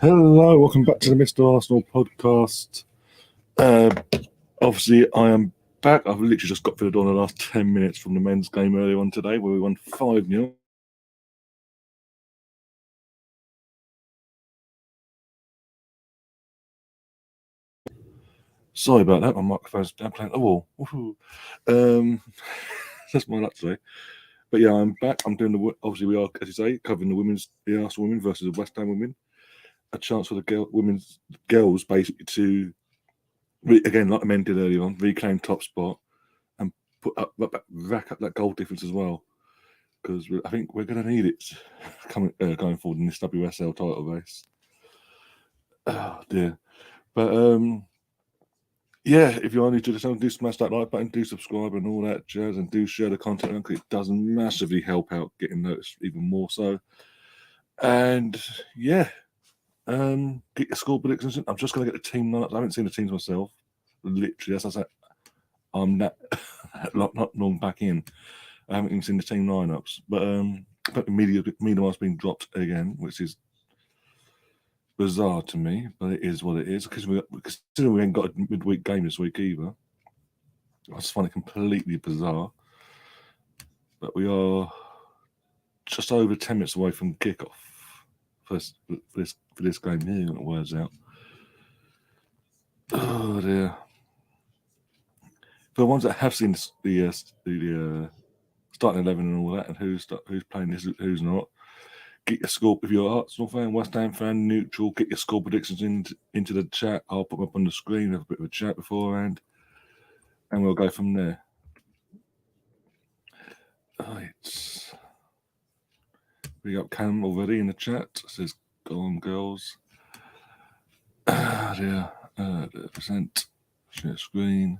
Hello, welcome back to the Mr. Arsenal podcast. Obviously, I am back. I've literally just got filled on the last 10 minutes from the men's game earlier on today where we won 5-0. Sorry about that, my microphone's down playing at the wall. That's my luck today. But yeah, I'm back. I'm doing obviously we are, as you say, covering the Arsenal women versus the West Ham women. A chance for the women's girls basically to, again, like the men did earlier on, reclaim top spot and rack up that goal difference as well, because I think we're going to need it going forward in this WSL title race. Oh dear. But yeah, if you're new to the channel, do smash that like button, do subscribe and all that jazz, and do share the content because it does massively help out getting noticed even more so. And yeah, get your score predictions in. I'm just going to get the team lineups. I haven't seen the teams myself. Literally, as I said, I'm not long back in. I haven't even seen the team lineups, but media has been dropped again, which is bizarre to me, but it is what it is. Because considering we ain't got a midweek game this week either, I just find it completely bizarre. But we are just over 10 minutes away from kickoff for this game. Here, got the words out. Oh dear. For the ones that have seen the starting 11 and all that, and who's playing this, who's not, get your score. If you're an Arsenal fan, West Ham fan, neutral, get your score predictions into the chat. I'll put them up on the screen, have a bit of a chat beforehand, and we'll go from there. Right. We got Cam already in the chat. It says, go on, girls. Dear. Percent. Share screen.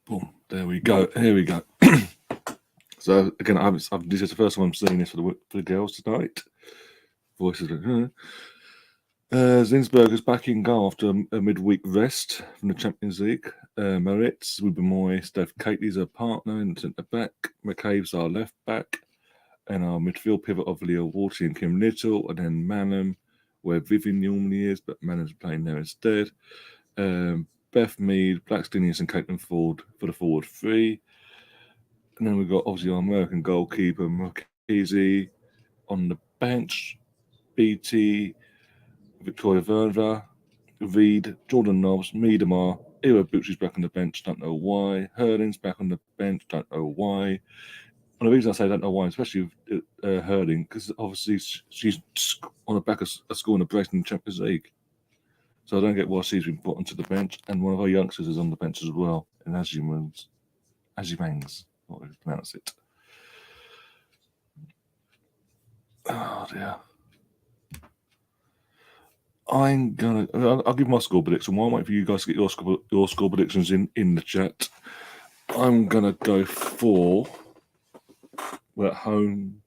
Boom. There we go. Here we go. So again, this is the first time I'm seeing this for the girls tonight. Voices like, Zinsberg is back in goal after a midweek rest from the Champions League. Moritz, Ruben Steph Katie's our partner in centre back. McCabe's our left back. And our midfield pivot of Leo Walty and Kim Little. And then Manham, where Vivian normally is, but Manham's playing there instead. Beth Mead, Blackstenius and Caitlin Ford for the forward three. And then we've got obviously our American goalkeeper, Marchese, on the bench. BT, Victoria Verda, Reed, Jordan Nobbs, Miedemar, Ira Bucci's back on the bench, don't know why. Hurling's back on the bench, don't know why. And the reason I say don't know why, especially with Hurling, because obviously she's on the back of a score in the brace in the Champions League. So I don't get why she's been put onto the bench. And one of our youngsters is on the bench as well, and Azimangs, what would you pronounce it? Oh dear. I'll give my score prediction. While I wait for you guys to get your score predictions in the chat, I'm gonna go for, we're at home.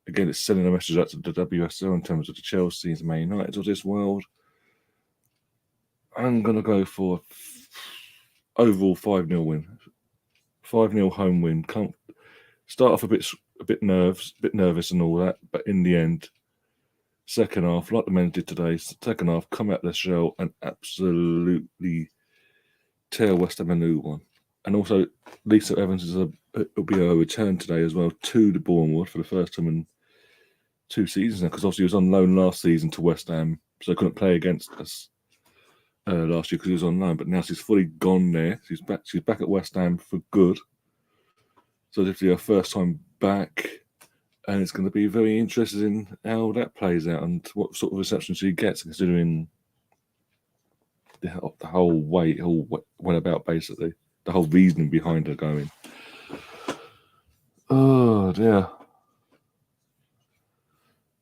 Again, it's sending a message out to the WSL in terms of the Chelsea and Man United of this world. I'm gonna go for overall 5-0 win. 5-0 home win. Can't start off a bit nervous and all that, but in the end, second half, like the men did today, second half, come out the shell and absolutely tear West Ham a new one. And also, Lisa Evans will be a return today as well to the Bournemouth for the first time in 2 seasons now, because obviously he was on loan last season to West Ham, so couldn't play against us last year because he was on loan. But now she's fully gone there. She's back at West Ham for good. So it's her first time back, and it's going to be very interesting how that plays out and what sort of reception she gets, considering the whole way it all went about, basically. The whole reasoning behind her going. Oh, dear.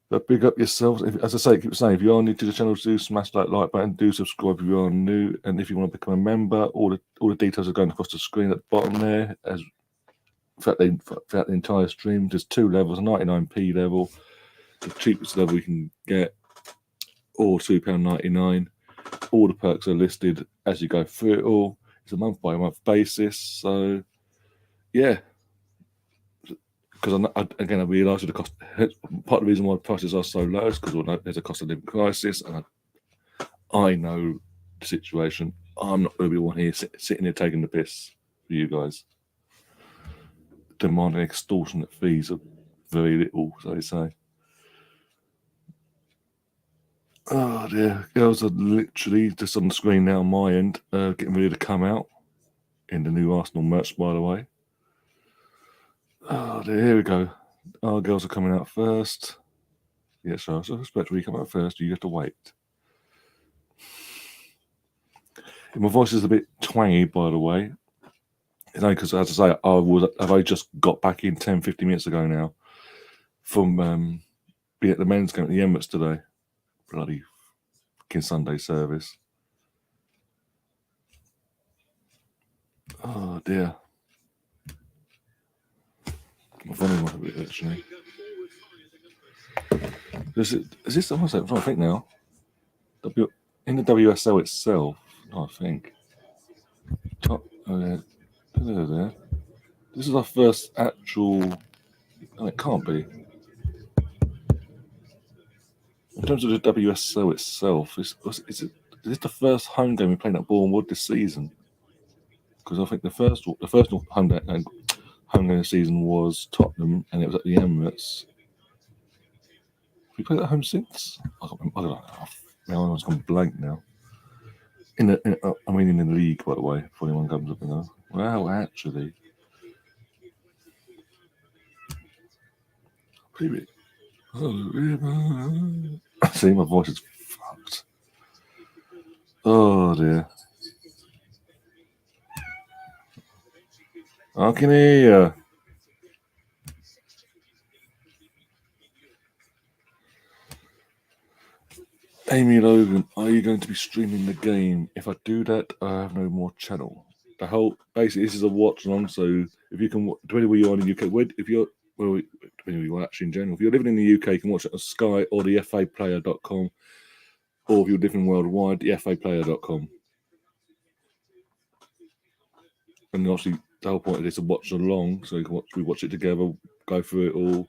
But big up yourselves. As I say, keep saying, if you are new to the channel, do smash that like button, do subscribe if you are new, and if you want to become a member, all the details are going across the screen at the bottom there. As throughout the entire stream, there's 2 levels: 99p level, the cheapest level you can get, or £2.99. All the perks are listed as you go through it all. It's a month by month basis, so yeah. because I realised the cost. Part of the reason why prices are so low is because there's a cost of living crisis, and I know the situation. I'm not going to be one here sitting here taking the piss for you guys, demanding extortionate fees of very little, so they say. Oh dear, girls are literally just on the screen now on my end, getting ready to come out in the new Arsenal merch, by the way. Oh dear, here we go. Our girls are coming out first. Yeah, so I suspect when you come out first, you have to wait. My voice is a bit twangy, by the way. It's only because, as I say, I've only just got back in 10-15 minutes ago now from being at the men's game at the Emirates today. Bloody fucking Sunday service. Oh dear. My volume off a bit actually. Is this? I'm trying to think now. In the WSL itself, I think. There. This is our first actual. Oh, it can't be. In terms of the WSL itself, is this the first home game we played at Bournemouth this season? Because I think the first home game of the season was Tottenham, and it was at the Emirates. Have we played at home since? I don't know. My mind's gone blank now. In the league, by the way, if anyone comes up and goes, well, actually. See, my voice is fucked. Oh dear. I can hear you. Amy Logan, are you going to be streaming the game? If I do that, I have no more channel. Basically, this is a watch along. So if you can, depending where you are in the UK, if you're depending where you are actually in general, if you're living in the UK, you can watch it on Sky or the FAplayer.com, or if you're living worldwide, the FAplayer.com. And obviously, the whole point of this is to watch along, so we watch it together, go through it all.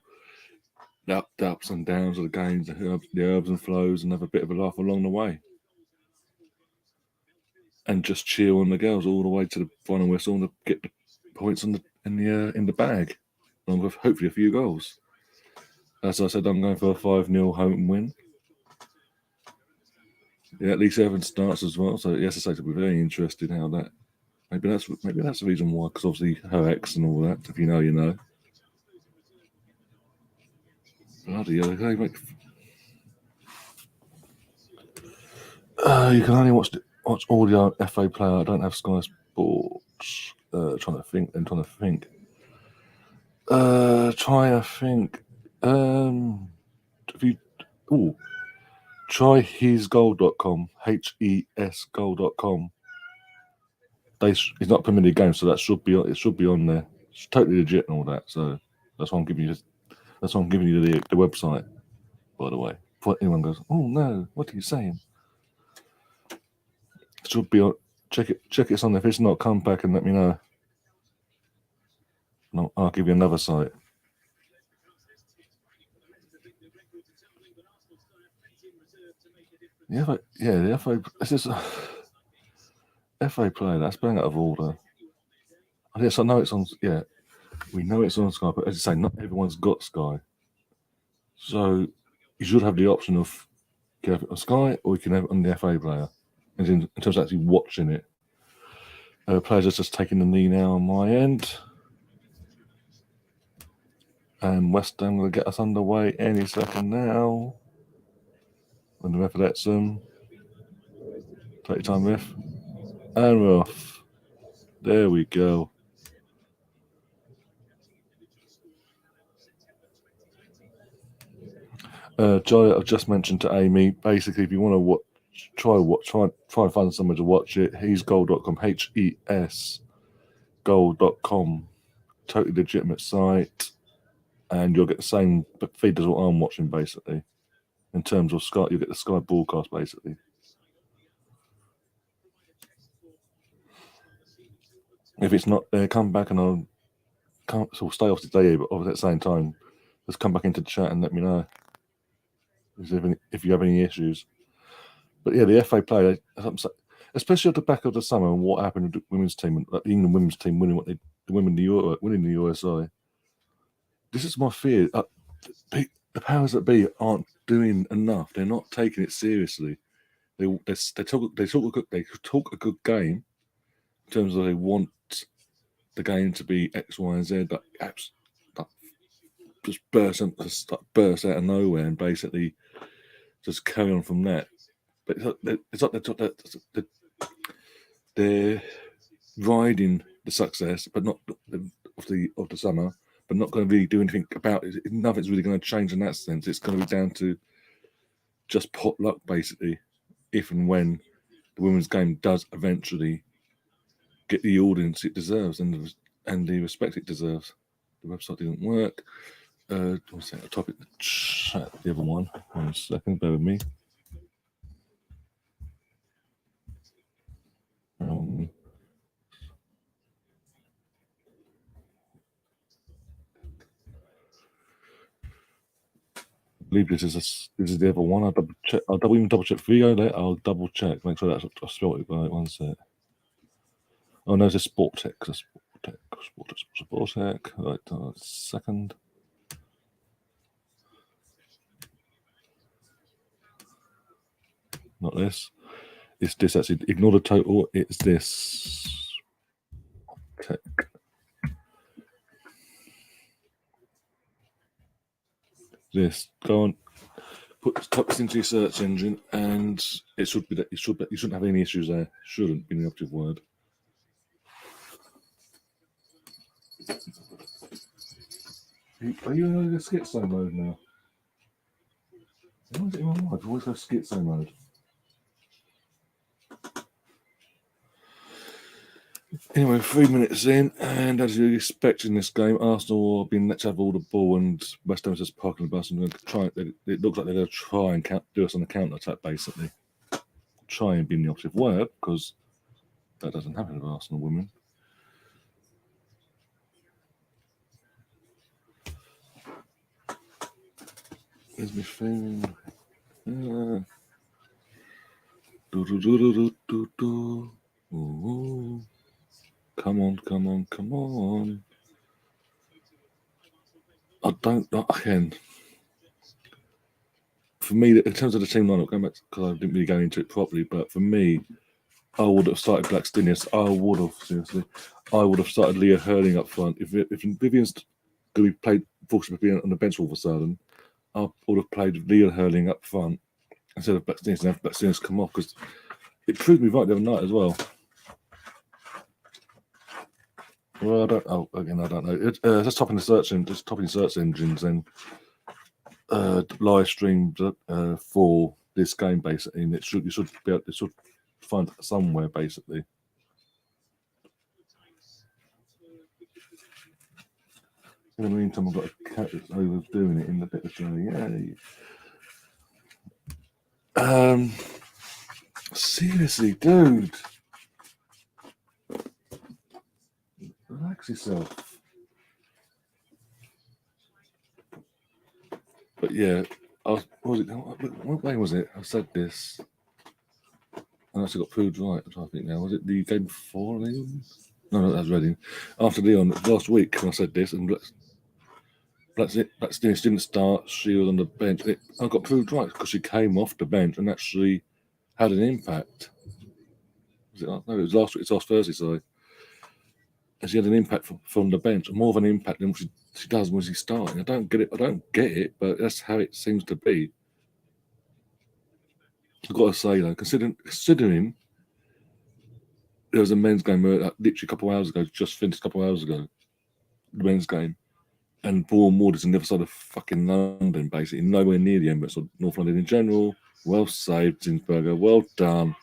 The ups and downs of the games, the ebbs and flows, and have a bit of a laugh along the way. And just cheer on the girls all the way to the final whistle and get the points in the bag, along with hopefully a few goals. As I said, I'm going for a 5-0 home win. Yeah, at least Evans starts as well, so yes, I say to be very interested how that. Maybe that's the reason why, because obviously her ex and all that. If you know, you know. Bloody hell, they make. You can only watch audio FA Player. I don't have Sky Sports. Trying to think. If you try hisgoal.com, HESgoal.com. It's not a Premier League game, so it should be on there. It's totally legit and all that. So that's why I'm giving you the website. By the way, before anyone goes, oh no, what are you saying? It should be on. Check it's on there. If it's not, come back and let me know. No, I'll give you another site. The FA. This is FA Player. That's bang out of order. Yes, I know it's on. Yeah, we know it's on Sky, but as I say, not everyone's got Sky. So you should have the option of you can have it on Sky or you can have it on the FA Player. In terms of actually watching it. Players are just taking the knee now on my end. And West Ham will get us underway any second now. When the ref lets them. Take your time, ref. And we're off. There we go. Joy, I've just mentioned to Amy, basically, if you want to try and find somewhere to watch it, hisgoal.com, HESgoal.com. Totally legitimate site. And you'll get the same feed as what I'm watching, basically. In terms of Sky, you'll get the Sky broadcast, basically. If it's not there, come back and I'll can't sort of stay off today, but obviously at the same time, just come back into the chat and let me know if you have any issues. But yeah, the FA play, especially at the back of the summer, and what happened with the women's team, the England women's team winning winning the USA. This is my fear. The powers that be aren't doing enough. They're not taking it seriously. They talk a good game in terms of they want the game to be X, Y, and Z. That just burst out of nowhere and basically just carry on from that. But it's like they're riding the success, but not of the summer, but not going to really do anything about it. Nothing's really going to change in that sense. It's going to be down to just pot luck, basically, if and when the women's game does eventually get the audience it deserves and the respect it deserves. The website didn't work. One second, I'll topic the chat. The other one. 1 second, bear with me. I believe this is the other one. I'll double check. I'll double check video there. I'll double check. Make sure that's I spelled it right. 1 sec. Oh no, it's a Sport Tech. Sport Tech. Right, second. Not this. It's this actually. Ignore the total. It's this. Tech. This. Go on. Type this into your search engine, and it should be that. You shouldn't have any issues there. Shouldn't be the operative word. Are you in the schizo mode now? Why is it in my mind? I've always got schizo mode. Anyway, 3 minutes in, and as you expect in this game, Arsenal have been let to have all the ball, and West Ham is just parking the bus and going to try. It looks like they're going to try and do us on the counter attack, basically. Try and be in the operative word, because that doesn't happen with Arsenal women. There's my phone. Ooh. Come on. Again. For me, in terms of the team lineup, going back because I didn't really go into it properly, but for me, I would have started Blackstenius. I would have started Leah Hurling up front. If Vivian's going to be forced to be on the bench all of a sudden, I would have played Leah Hurling up front instead of Blackstenius and have Blackstenius come off, because it proved me right the other night as well. Well, I don't know. Just topping search engines and live streamed for this game basically, and you should find it somewhere basically. In the meantime, I've got a cat that's overdoing it in the bit of journey. Yay! Seriously, dude. Relax yourself. But yeah, what way was it? I said this. I actually got proved right. I think now. Was it the game before Leon? No, that was Reading. After Leon, last week, I said this, and Blackstenius didn't start. She was on the bench. I got proved right because she came off the bench and actually had an impact. Was it? No, it was last week. It's last Thursday, sorry. And she had an impact from the bench, more of an impact than she does when she's starting. I don't get it, but that's how it seems to be. I've got to say though, considering there was a men's game literally a couple of hours ago, just finished a couple of hours ago, the men's game, and Bournemouth is on the other side of fucking London, basically, nowhere near the Emirates or North London in general. Well saved, Zinsberger. Well done.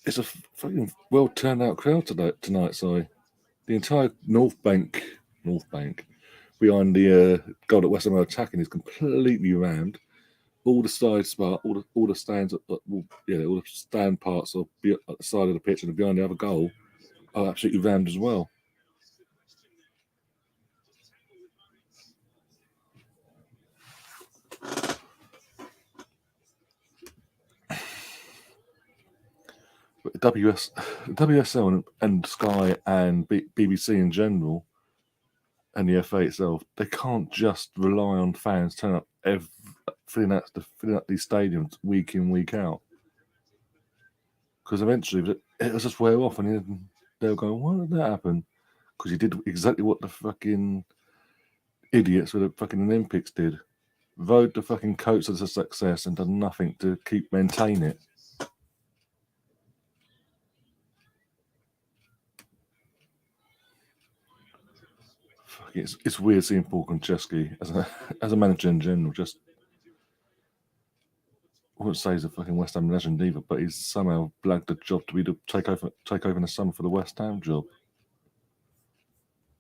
It's a fucking well turned out crowd tonight. Sorry, the entire North Bank behind the goal that West Ham are attacking is completely rammed. all the side spot, all the stands, all the stand parts at the side of the pitch and behind the other goal are absolutely rammed as well. But WSL and Sky and BBC in general, and the FA itself, they can't just rely on fans turning up filling out these stadiums week in, week out. Because eventually it was just wear off, and they'll go, "Why did that happen?" Because you did exactly what the fucking idiots with the fucking Olympics did: rode the fucking coats of the success and done nothing to maintain it. It's weird seeing Paul Konchesky as a manager in general. Just, I wouldn't say he's a fucking West Ham legend either, but he's somehow blagged the job to take over in the summer for the West Ham job.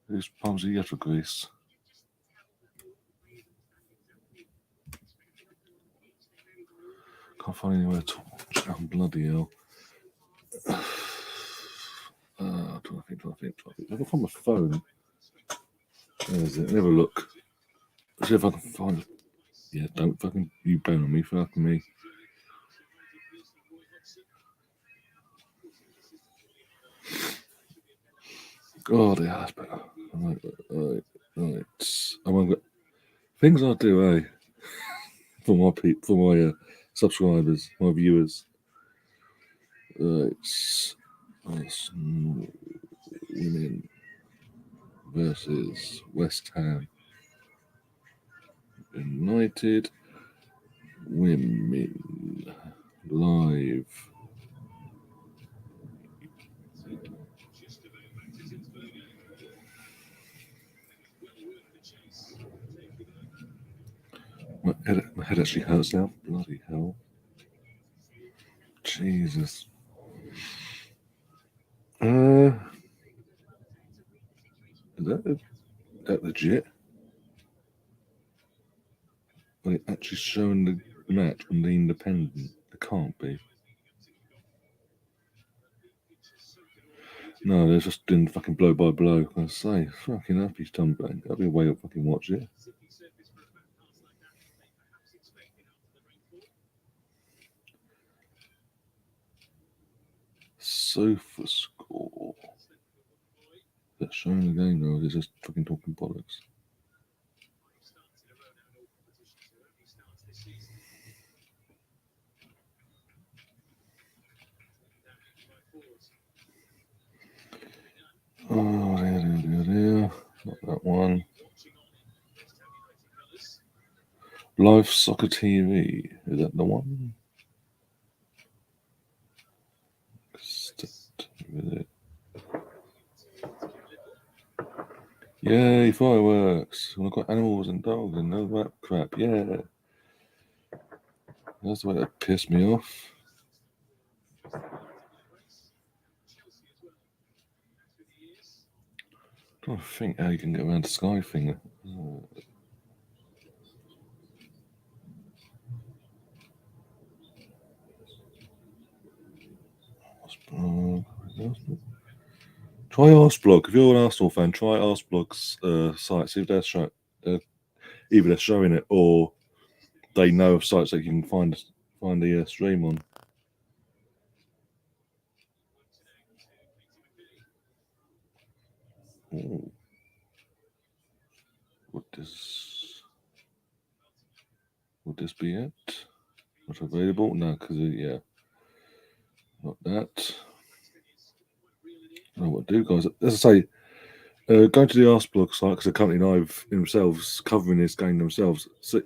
Who's palms he for Greece? Can't find anywhere to watch. Oh, bloody hell. Do I think. I can find my phone. There's it. Never look. See if I can find it. Yeah, don't fucking you bang on me, fucking me. God, yeah, that's better. Right. Things I do, for my subscribers, my viewers. It's women versus West Ham United women live. My head actually hurts now. Bloody hell. Jesus. Is that legit? Are they actually showing the match on the Independent? It can't be. No, they're just doing fucking blow by blow. I say, fucking happy scumbag. That'll be a way to fucking watch it. Sofa score. That's showing the game though. They're just fucking talking bollocks. Oh, there. Not that one. Live Soccer TV. Is that the one? With it. Yay, fireworks. When I've got animals and dogs and all that crap. Yeah. That's the way that pissed me off. I don't think how you can get around the Sky thing. Try Arseblog. If you're an Arsenal fan, try Arseblog's site. See if they're either they're showing it or they know of sites that you can find the stream on. Ooh. Would this be it? Not available? No, because yeah, not that. I don't know what to do, guys. As I say, going to the Arseblog site because the company I've themselves covering this game themselves, so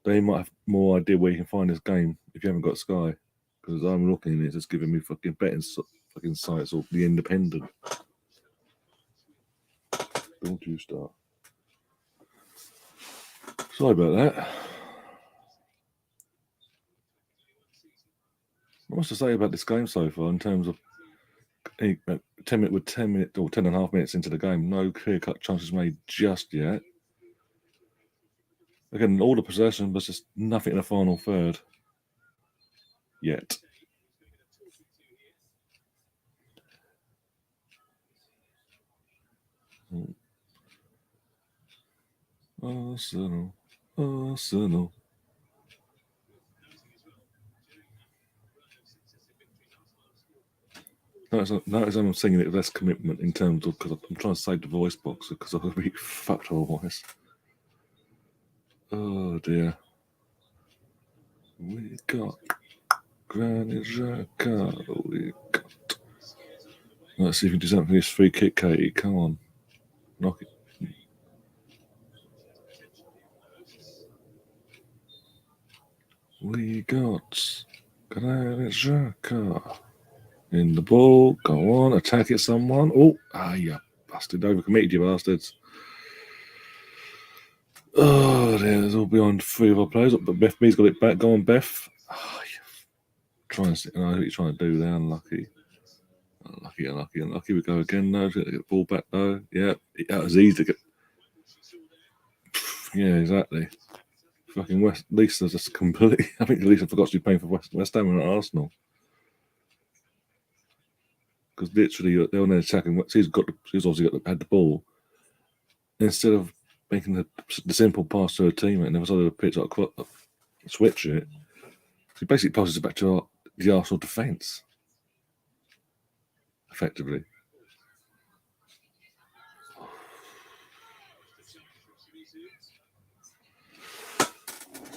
they might have more idea where you can find this game if you haven't got Sky. Because I'm looking and it's just giving me fucking betting fucking sites or the Independent. Don't you start. Sorry about that. What's to say about this game so far in terms of 10 minutes or 10.5 minutes into the game? No clear-cut chances made just yet. Again, all the possession, but just nothing in the final third yet. Arsenal. Arsenal. Notice I'm singing it with less commitment in terms of, because I'm trying to save the voice box because I'll be fucked otherwise. Oh dear. We got Granny Xhaka. We got. Let's see if we can do something for this free kick, Katie. Come on. Knock it. We got Granny Xhaka. In the ball. Go on. Attack it, someone. Oh, you bastard. Overcommitted, you bastards. Oh, there's all beyond 3 of our players. But Beth B's got it back. Go on, Beth. Oh, I know what you're trying to do there. Unlucky. Unlucky. We go again, though. Get the ball back, though. Yeah, that was easy to get. Yeah, exactly. Fucking West. Lisa's just completely. I think Lisa forgot to be paying for West Ham and Arsenal. Because literally, they're on there attacking. She's obviously had the ball. Instead of making the simple pass to her teammate and never saw the pitch, like switch it, she basically passes it back to the Arsenal defence. Effectively.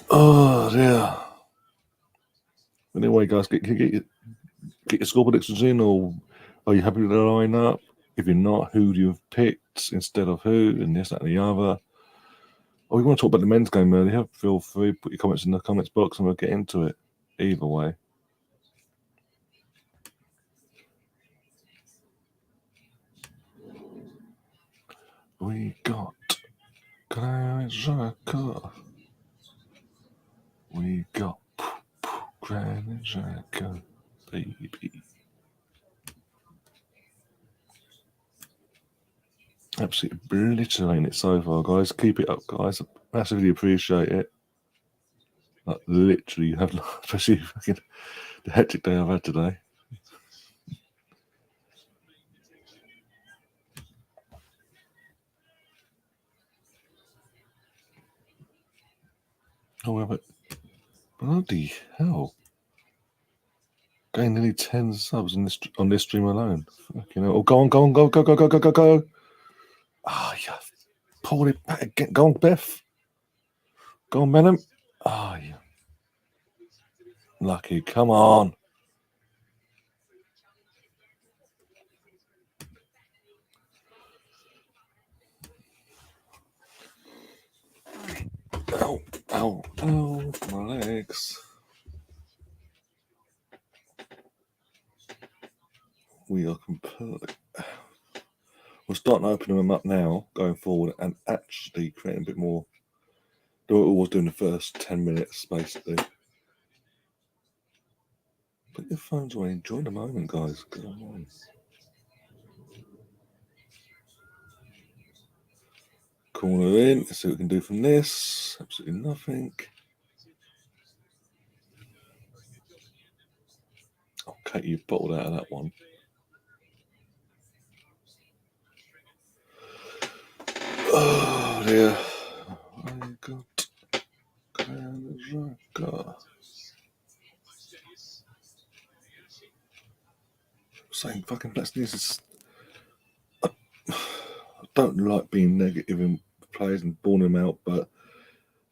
Oh dear. Anyway, guys, get your score predictions in, or are you happy with the lineup? If you're not, who do you have picked instead of who, and this, that, and the other? Or you want to talk about the men's game earlier? Feel free, put your comments in the comments box, and we'll get into it. Either way. We got Granit Xhaka. We got Granit Xhaka, baby. Absolutely obliterating it so far, guys. Keep it up, guys. Massively appreciate it. Like, literally, you have, especially fucking the hectic day I've had today. However, bloody hell. Gained nearly 10 subs on this stream alone. Fucking hell. Oh, go on. Ah, yeah. Pulled it back again. Go on, Beth. Go on, Menem. Ah, yeah. Lucky. Come on. Ow, my legs. We are completely. We're starting opening them up now, going forward, and actually creating a bit more. Do what we was doing the first 10 minutes, basically. Put your phones away. Enjoy the moment, guys. Come on. Corner in. Let's see what we can do from this. Absolutely nothing. Okay, you bottled out of that one. Oh dear. I got saying fucking Blackstone. I don't like being negative in players and balling them out, but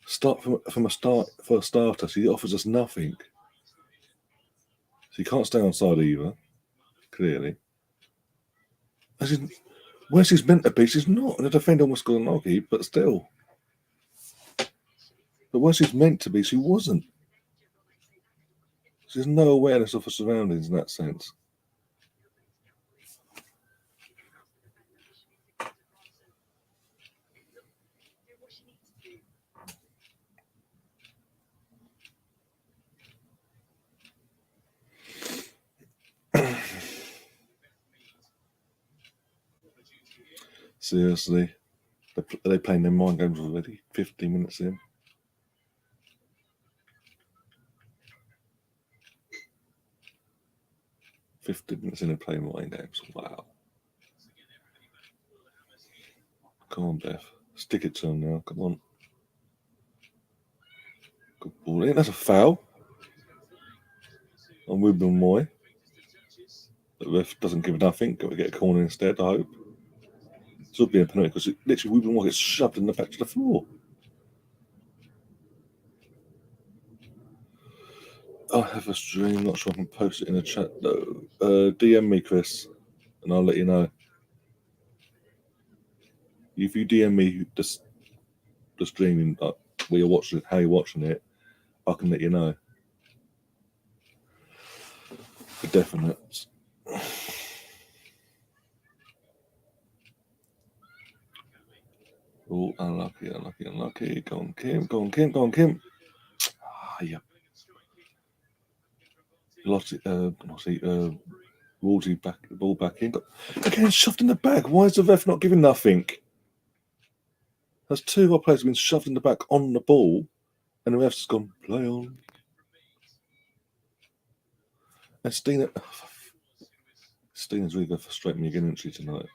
start from a start for a starter. She offers us nothing. She can't stay on side either. Clearly, where she's meant to be, she's not. And the defender almost got a knocky, but still. But where she's meant to be, she wasn't. She's no awareness of her surroundings in that sense. Seriously, are they playing their mind games already? 15 minutes in. 15 minutes in and playing my games. Wow. Come on, Beth. Stick it to him now. Come on. Good ball in. That's a foul. On Ruben Moy. The ref doesn't give nothing. Got to get a corner instead, I hope. This would be a penalty because literally Ruben Moy gets shoved in the back to the floor. I have a stream. Not sure I can post it in the chat though. DM me, Chris, and I'll let you know. If you DM me the streaming where you're watching it, how you're watching it, I can let you know. For definite. Oh, unlucky. Go on, Kim. Ah, yeah. Lost it. Wolsey back the ball back in. Again, shoved in the back. Why is the ref not giving nothing? There's two of our players have been shoved in the back on the ball, and the ref's just gone, play on. And Stina's really going to frustrate me again, isn't she, tonight?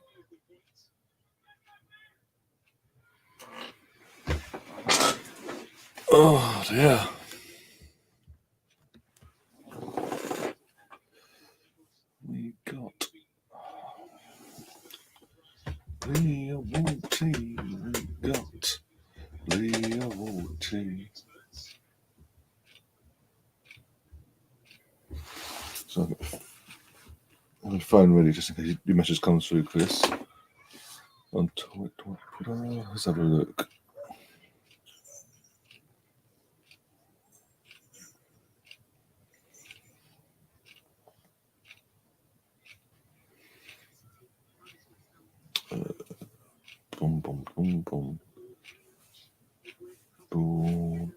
Oh, dear. We got Leah Walty. We got Leah Walty. So I'm going to phone ready just in case your message comes through, Chris. Let's have a look. Boom. Do.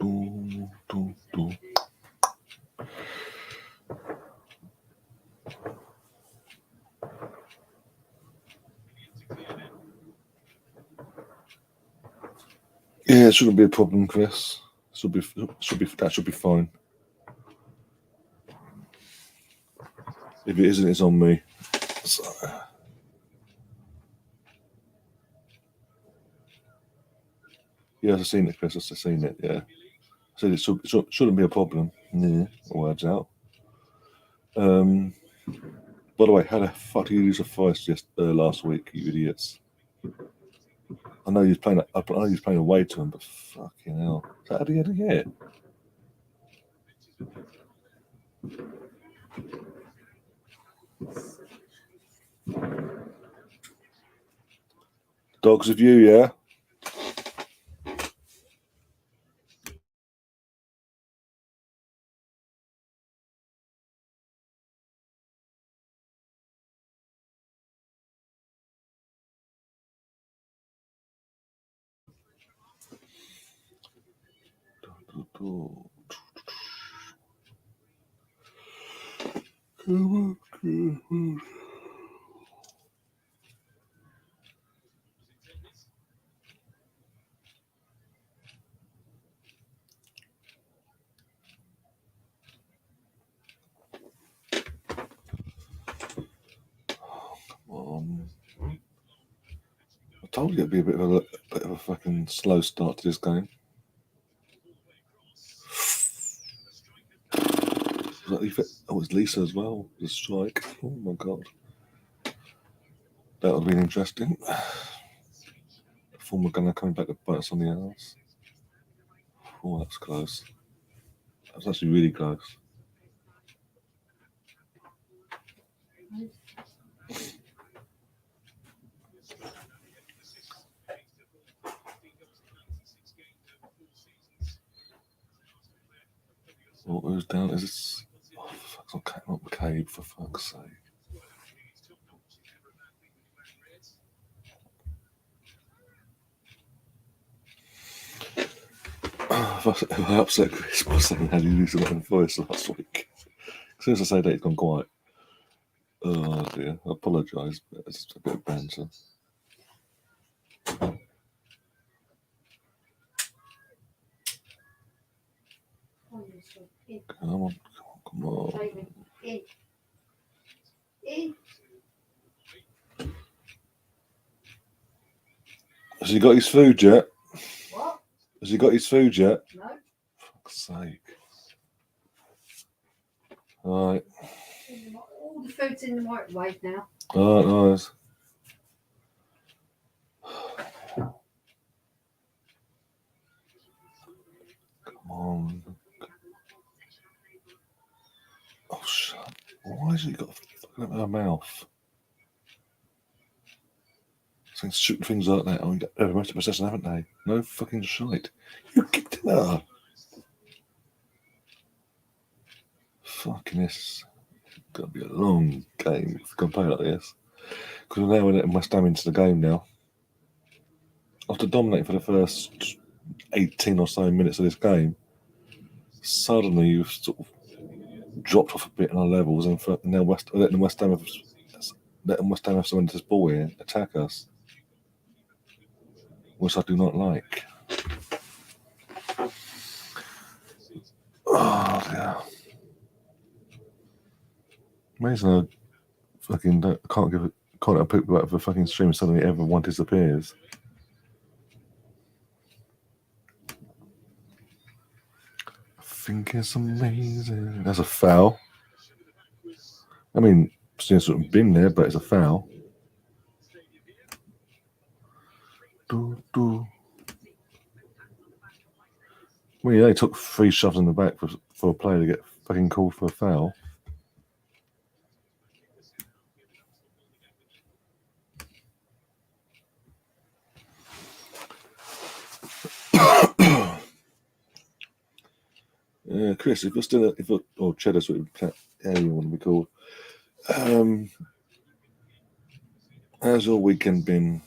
Yeah, it shouldn't be a problem, Chris. That should be fine. If it isn't, it's on me. So. Yeah, I've seen it, Chris. I've seen it. Yeah, I said it shouldn't be a problem. Yeah, words out. By the way, how the fuck did you use a voice last week, you idiots? I know he was playing away to him, but fucking hell, how did he get it? Dogs of you, yeah. Come on. I told you it'd be a bit of a fucking slow start to this game. It's Lisa as well. The strike. Oh my god, that would have been interesting. Former gunner coming back to bite us on the ass. Oh, that's close. That's actually really close. Oh, who's down? Is this? Oh, for fuck's sake, not McCabe, for fuck's sake. I upset Chris by saying how do you lose a voice last week. As soon as I say that, it's gone quiet. Oh dear, I apologise, but it's a bit of banter. Come on. Has he got his food yet? What? Has he got his food yet? No. Fuck's sake. Alright. All the food's in the microwave now. Alright, nice. Come on. Oh, shut. Why has he got a fucking up her mouth? Saying stupid things like that. Oh, they've most of possession, haven't they? No fucking shite. You kicked it out. Fucking this. It's gonna be a long game if we can play like this. Because we're now letting West Ham into the game now. After dominating for the first 18 or so minutes of this game, suddenly you've sort of dropped off a bit in our levels, and now letting West Ham have someone to this ball here attack us, which I do not like. Oh dear. Amazing I fucking can't have poop about the fucking stream and suddenly everyone disappears. I think it's amazing. That's a foul. I mean, it's sort of been there, but it's a foul. Well, yeah, they took 3 shoves in the back for a player to get fucking called for a foul. Chris, if you're still, or Cheddar's what you want to be called. How's your weekend been?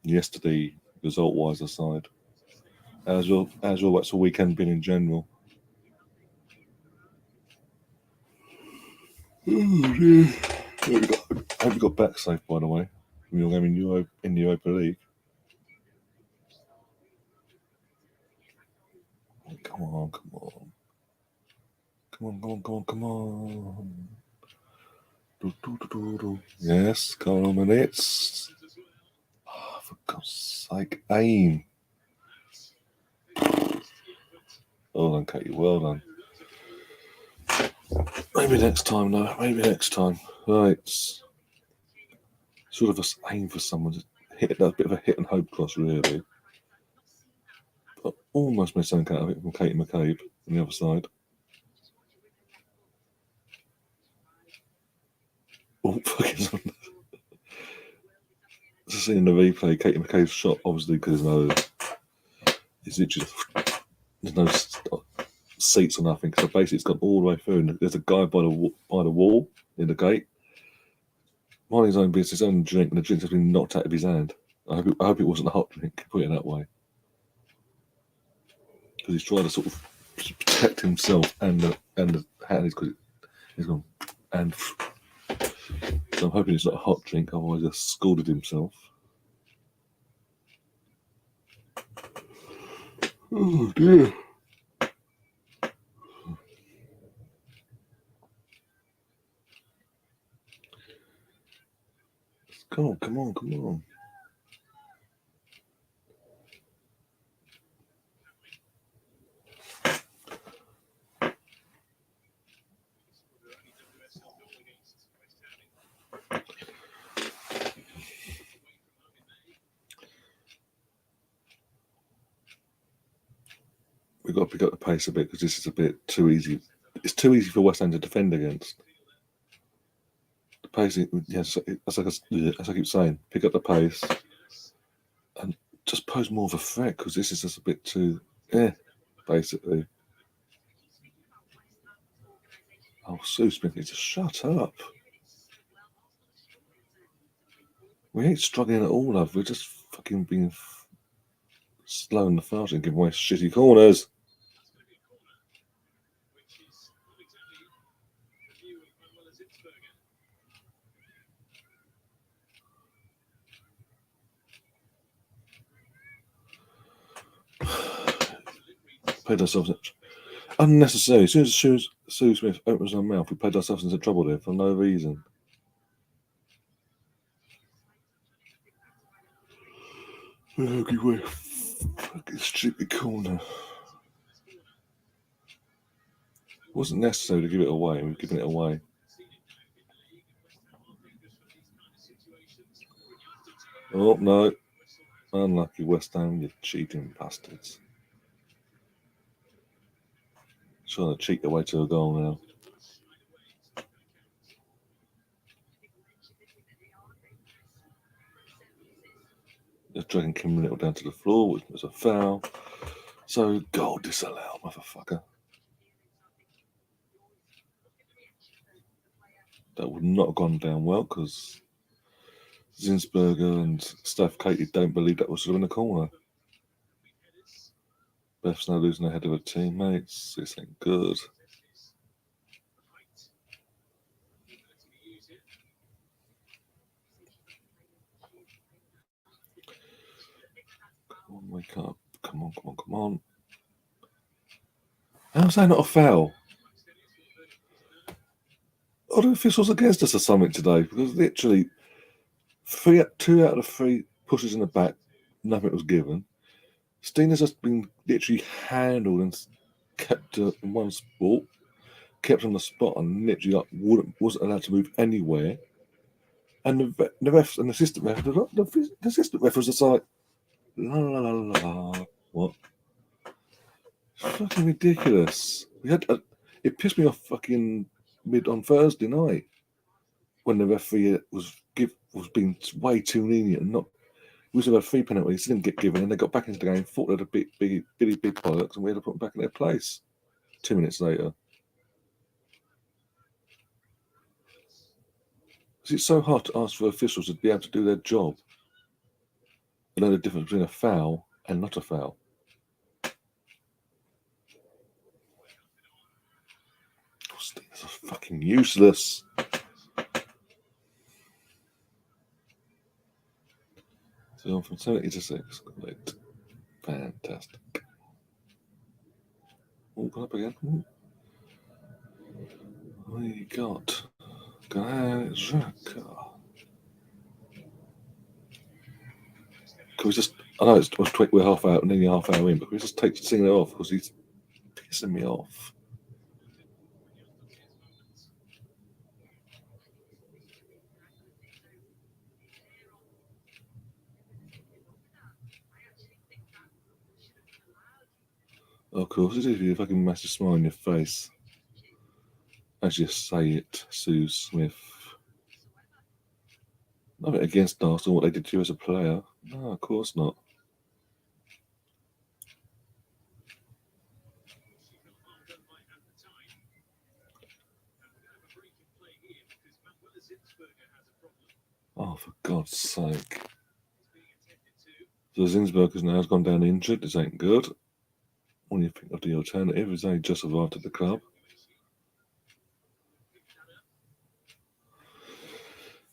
Yesterday, result-wise aside, how's your weekend been in general? Oh dear. Have you got back safe, by the way, from your game in the Europa League? Come on. Yes, couple of minutes. Oh, for God's sake, aim. Well done, Katie, well done. Maybe next time, though. Maybe next time. Right. Sort of aim for someone to hit that bit of a hit and hope cross, really. But almost made something out of it from Katie McCabe on the other side. Oh, fucking. Just seeing the replay, Katie McCabe's shot, obviously, because there's no seats or nothing. So basically, it's gone all the way through, and there's a guy by the wall in the gate. Minding his own business, his own drink, and the drink has been knocked out of his hand. I hope it wasn't a hot drink, put it that way. Because he's trying to sort of protect himself and the hand, because he's gone. And so I'm hoping it's not a hot drink, otherwise he's scalded himself. Oh dear. Come on. We've got to pick up the pace a bit because this is a bit too easy. It's too easy for West Ham to defend against. The pace, yes, as I keep saying, pick up the pace and just pose more of a threat because this is just a bit too, basically. Oh, Sue Smith needs to shut up. We ain't struggling at all, love. We're just fucking being slow and lethargic and giving away shitty corners. Played ourselves unnecessary. As soon as Sue Smith opens her mouth, we played ourselves into trouble there for no reason. Fucking stupid corner. It wasn't necessary to give it away. We've given it away. Oh, no. Unlucky West Ham, you cheating bastards. Trying to cheat their way to a goal now. Just dragging Kim Little down to the floor, which was a foul. So, goal disallowed, motherfucker. That would not have gone down well because Zinsberger and Steph Katie don't believe that was in the corner. Beth's now losing ahead of her teammates. This ain't good. Come on, wake up. Come on, come on, come on. How's that not a foul? Are the officials against us or something today? Because literally, 2 out of 3 pushes in the back, nothing was given. Steena's just been literally handled and kept in one spot, kept on the spot, and literally wasn't allowed to move anywhere. And the refs and the assistant ref, the assistant ref was just like, la la la la la. What? It's fucking ridiculous. It pissed me off fucking mid on Thursday night when the referee was being way too lenient and not. We used to have 3 penalties, didn't get given, and they got back into the game, thought they had a big bollocks, and we had to put them back in their place 2 minutes later. It's so hard to ask for officials to be able to do their job and know the difference between a foul and not a foul. This is fucking useless. So from 70 to 6. Great. Fantastic. Oh, go up again. Ooh. We got Xhaka. Can we just? I know we're nearly half hour in, but can we just sing it off because he's pissing me off. Of course, it is. You fucking massive smile on your face as you say it, Sue Smith. Nothing against Arsenal, what they did to you as a player. No, of course not. Oh, for God's sake. So Zinsberger's now has gone down injured. This ain't good. When you think of the alternative, he's only just arrived at the club.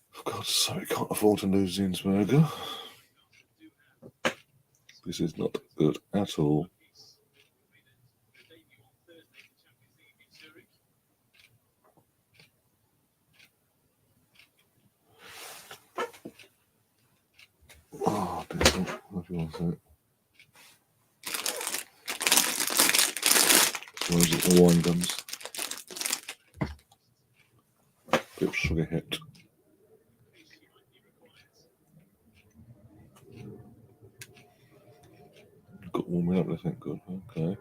For God's sake, can't afford to lose Zinsberger. This is not good at all. Oh, different. If you want to say it. Where is it? The wine gums. Bit of sugar hit. Got warming up, I think. Good. Okay.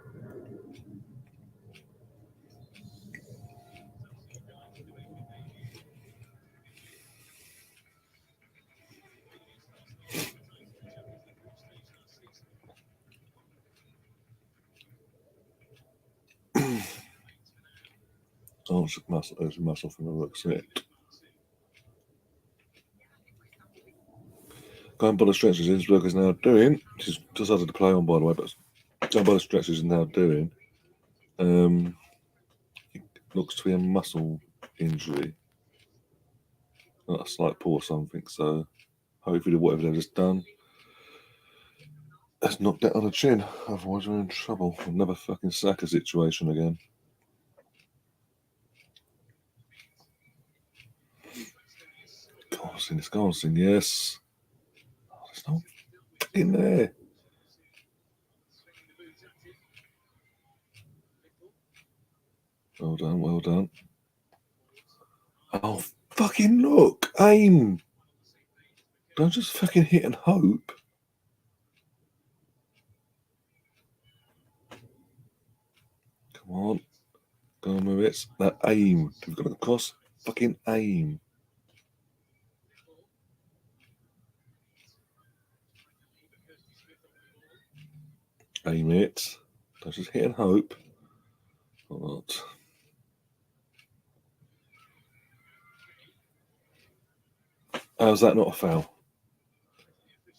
Oh, it's muscle from the looks of it. Going by the stretches Innsbruck is now doing, she's just had to play on by the way, but going by the stretches is now doing, it looks to be a muscle injury, not a slight pull or something, so hopefully whatever they've just done has knocked that on the chin, otherwise we're in trouble. Another fucking Saka situation again. Go on, yes. Oh, there's no in there. Well done, well done. Oh, fucking look, aim. Don't just fucking hit and hope. Come on. Go on with it. That aim. We've got it across. Fucking aim. Aim it. Don't just hit and hope. What? How's that not a foul?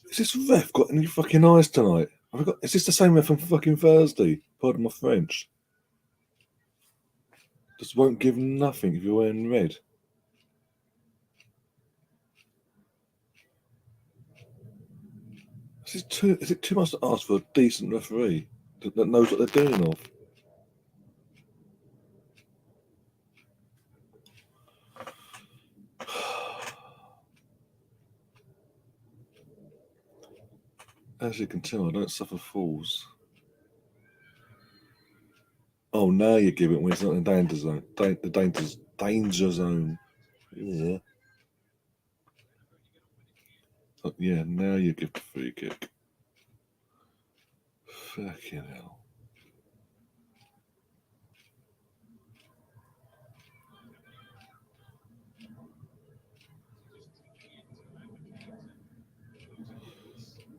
Is this ref got any fucking eyes tonight? Is this the same ref from fucking Thursday? Pardon my French. Just won't give nothing if you're wearing red. Is it too much to ask for a decent referee that knows what they're doing of? As you can tell, I don't suffer fools. Oh, now you give it when it's not in danger zone. The danger zone. Yeah. Oh, yeah, now you give the free kick. Fucking hell.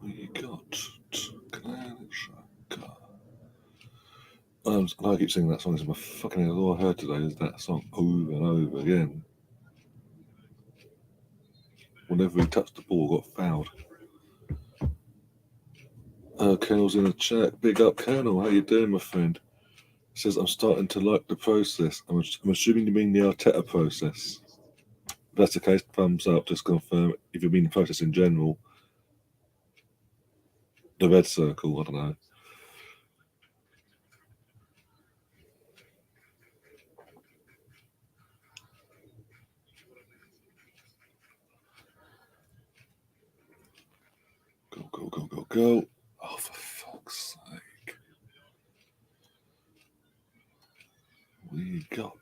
What you got? I keep singing that song. It's my fucking head. All I heard today is that song over and over again. Whenever he touched the ball, got fouled. Colonel's in the chat. Big up, Colonel. How you doing, my friend? Says, I'm starting to like the process. I'm assuming you mean the Arteta process. If that's the case, thumbs up. Just confirm. If you mean the process in general, the red circle, I don't know. Go. Oh, for fuck's sake. We got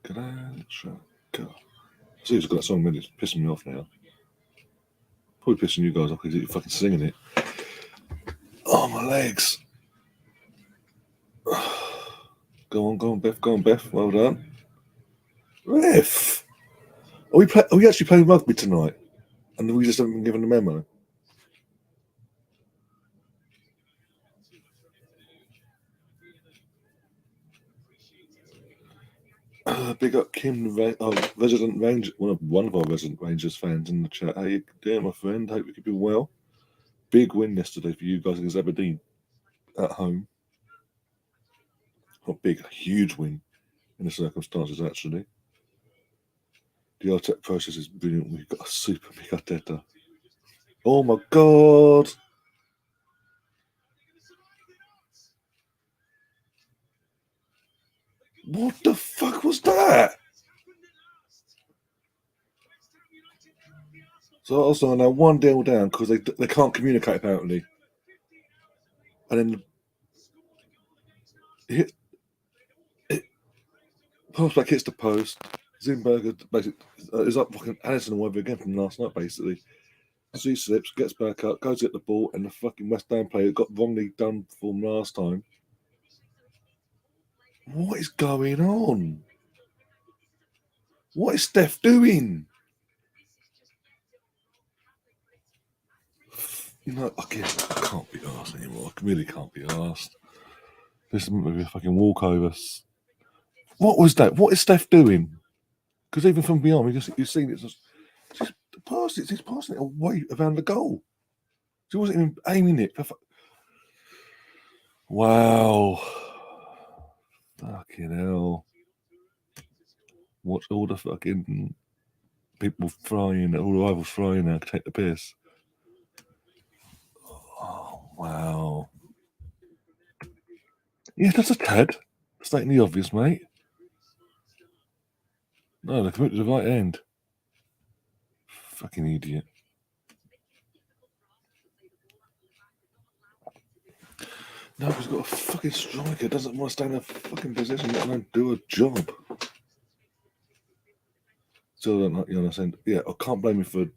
go. See, he's got that song ready. It's pissing me off now. Probably pissing you guys off because you're fucking singing it. Oh, my legs. Go on, Beth. Well done. Ref! Are we actually playing rugby tonight? And we just haven't been given a memo? Big up Kim, resident Ranger, one of our resident Rangers fans in the chat. How you doing, my friend? Hope you keep well. Big win yesterday for you guys against Aberdeen at home. Not big, a huge win in the circumstances, actually. The Arteta process is brilliant. We've got a super big Arteta. Oh my god! What the fuck was that? So also now 1-0 down because they can't communicate apparently. And then pass back hits the post. Zimberger basically is up fucking Allison all over again from last night basically. So he slips, gets back up, goes to get the ball, and the fucking West Ham player got wrongly done for him last time. What is going on? What is Steph doing? You know, I can't be asked anymore. I really can't be asked. This is maybe a fucking walkover. What was that? What is Steph doing? Because even from beyond, you've seen it. He's passing it away around the goal. He wasn't even aiming it. Wow. Fucking hell. Watch all the fucking people frying, all the rivals frying now to take the piss. Oh, wow. Yeah, that's a tad. Stating the obvious, mate. No, they committed to the right end. Fucking idiot. No, he's got a fucking striker. Doesn't want to stay in a fucking position, let alone do a job. Still don't like you understand. Yeah, I can't blame him for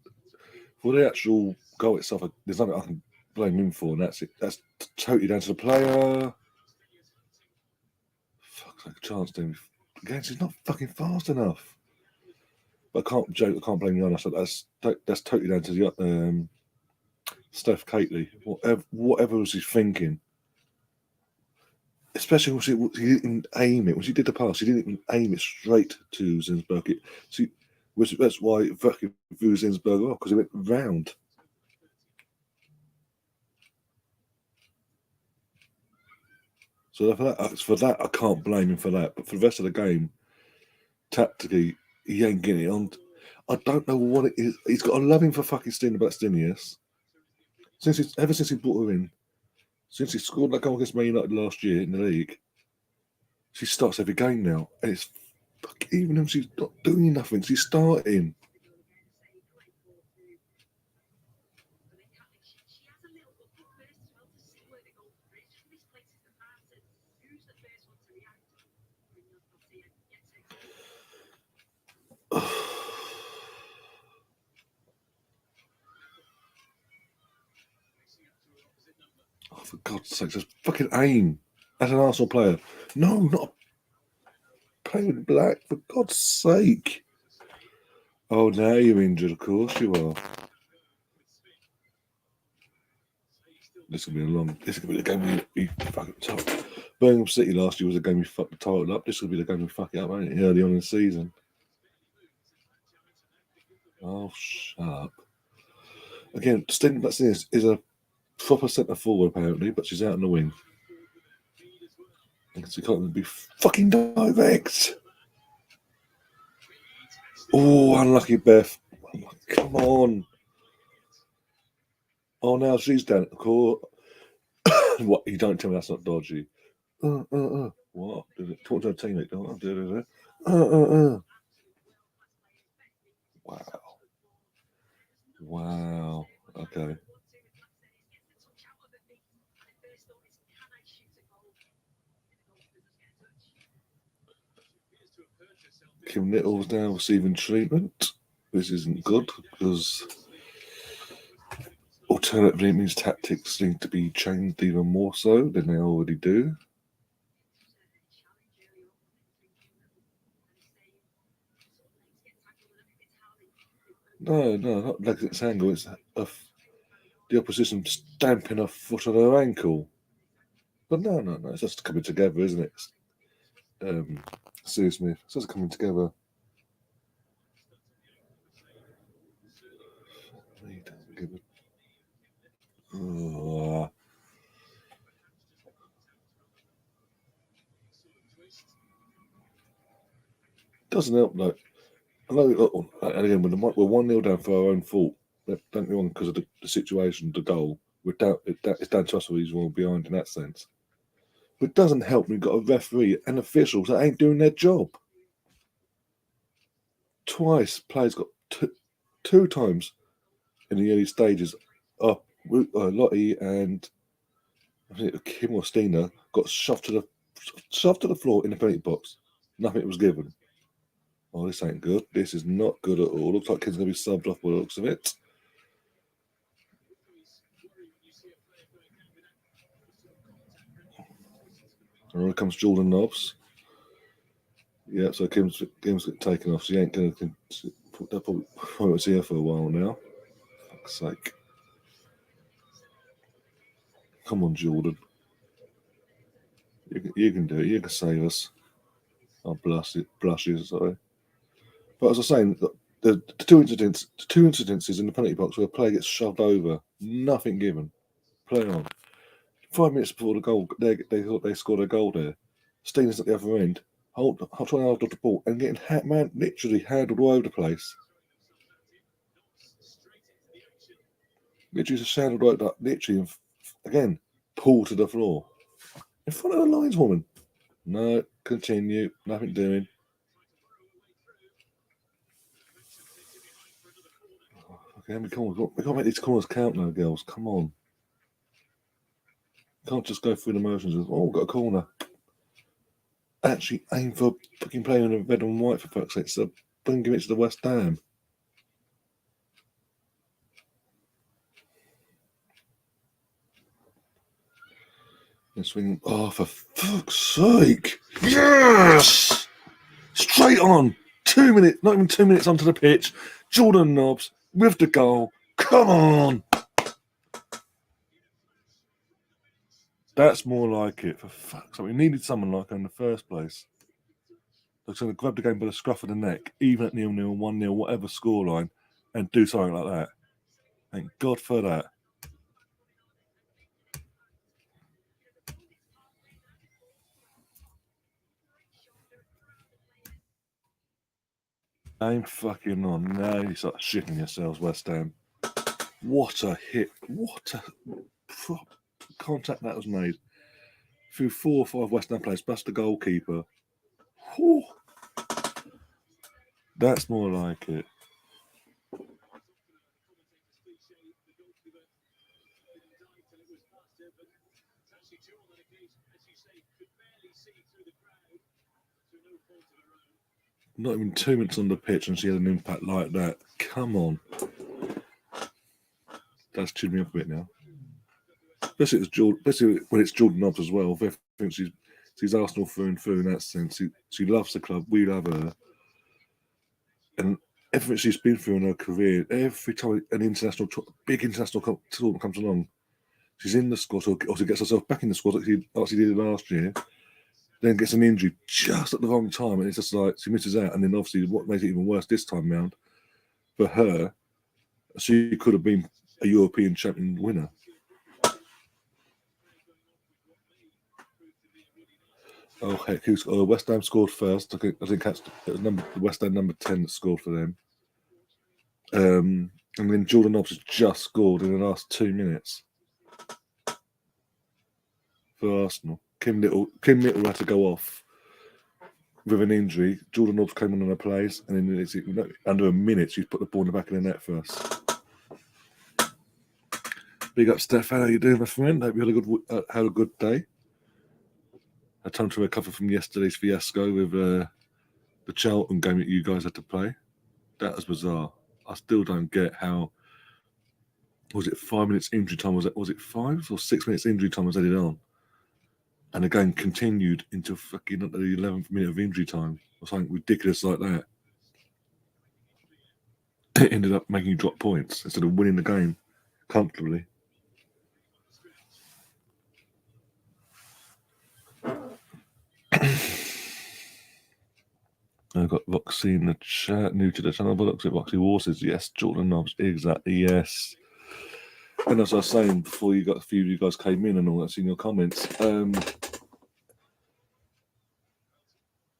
the actual goal itself. There's nothing I can blame him for, and that's it. That's totally down to the player. Fuck's like a chance to him. Again, he's not fucking fast enough. But I can't joke. I can't blame Giannis. That's totally down to the Steph Catley. Whatever was he thinking? Especially when he didn't aim it. When she did the pass, she didn't even aim it straight to Zinsberg. That's why fucking threw Zinsberg off, because he went round. So for that, I can't blame him for that. But for the rest of the game, tactically, he ain't getting it on. I don't know what it is. He's got a loving for fucking Stinius. Ever since he brought her in, since he scored that goal against Man United last year in the league, she starts every game now, and it's even if she's not doing nothing, she's starting. Oh, for God's sake, just fucking aim as an Arsenal player. No, not playing with black, for God's sake. Oh, now you're injured, of course you are. This is going to be the game we fucking top. Birmingham City last year was a game we fucked the title up. This will be the game we fuck it up, ain't it? Early on in the season. Oh, shut up. Again, Stinius is a proper centre forward apparently, but she's out in the wing. And she can't be fucking direct. Oh, unlucky Beth. Oh, come on. Oh, now she's down at the court. What? You don't tell me that's not dodgy. What? Talk to a teammate. Wow. Wow. Okay. Kim Little's now receiving treatment. This isn't good because alternatively it means tactics need to be changed even more so than they already do. No, not legs at its angle. It's the opposition stamping a foot on her ankle. But no. It's just coming together, isn't it? Sue Smith. It's just coming together. Doesn't help, though. I know, and again, we're 1-0 down for our own fault. Don't get me wrong, because of the situation, the goal. It's down to us for these one behind in that sense. But it doesn't help we've got a referee and officials that ain't doing their job. Twice, players got two times in the early stages. Lottie and I think Kim or Stina got shoved to the floor in the penalty box. Nothing was given. Oh, this ain't good. This is not good at all. Looks like Kim's going to be subbed off by the looks of it. And here comes Jordan Nobbs. Yeah, so Kim's taken off. She ain't going to probably won't see her for a while now. For fuck's sake. Come on, Jordan. You can do it. You can save us. Oh, blushes, sorry. But as I was saying, the two incidences in the penalty box where a player gets shoved over, nothing given. Play on. 5 minutes before the goal, they thought they scored a goal there. Steen's at the other end, trying to hold the ball and getting literally handled all over the place. Literally just handled like that. Literally, again, pulled to the floor in front of the lineswoman. No, continue. Nothing doing. Okay, we can't make these corners count now, girls. Come on. Can't just go through the motions of, oh, got a corner. Actually aim for fucking playing in a red and white, for fuck's sake. So bring it to the West Ham. And swing. Oh, for fuck's sake. Yes! Straight on. 2 minutes, not even 2 minutes onto the pitch. Jordan Nobbs with the goal. Come on. That's more like it. For fuck's sake. We needed someone like her in the first place. They're going to grab the game by the scruff of the neck, even at 0-0, 1-0, whatever scoreline, and do something like that. Thank God for that. I'm fucking on. Now you start shitting yourselves, West Ham. What a hit. What a contact that was made. Through 4 or 5 West Ham players, plus the goalkeeper. Whew. That's more like it. Not even 2 minutes on the pitch and she had an impact like that. Come on. That's cheered me up a bit now. Especially when it's Jordan Nobbs as well. I think she's Arsenal through and through in that sense. She loves the club. We love her. And everything she's been through in her career, every time an big international tournament comes along, she's in the squad, or she gets herself back in the squad like she did last year, then gets an injury just at the wrong time, and it's just like she misses out. And then obviously what makes it even worse this time round, for her, she could have been a European champion winner. Oh heck, West Ham scored first. I think it was West Ham number 10 that scored for them. And then Jordan Nobbs has just scored in the last 2 minutes for Arsenal. Kim Little had to go off with an injury. Jordan Nobbs came on her place, and then under a minute she's put the ball in the back of the net for us. Big up, Stefan. How you doing, my friend? Hope you had a good day. Had time to recover from yesterday's fiasco with the Charlton game that you guys had to play. That was bizarre. I still don't get how. Was it 5 minutes injury time? Was it 5 or 6 minutes injury time was added on? And the game continued into fucking the 11th minute of injury time or something ridiculous like that. It ended up making you drop points instead of winning the game comfortably. I've got Roxy in the chat, new to the channel, but looks at Roxy War says, yes, Jordan Nobbs, exactly, yes. And as I was saying before, a few of you guys came in and all that, seen your comments.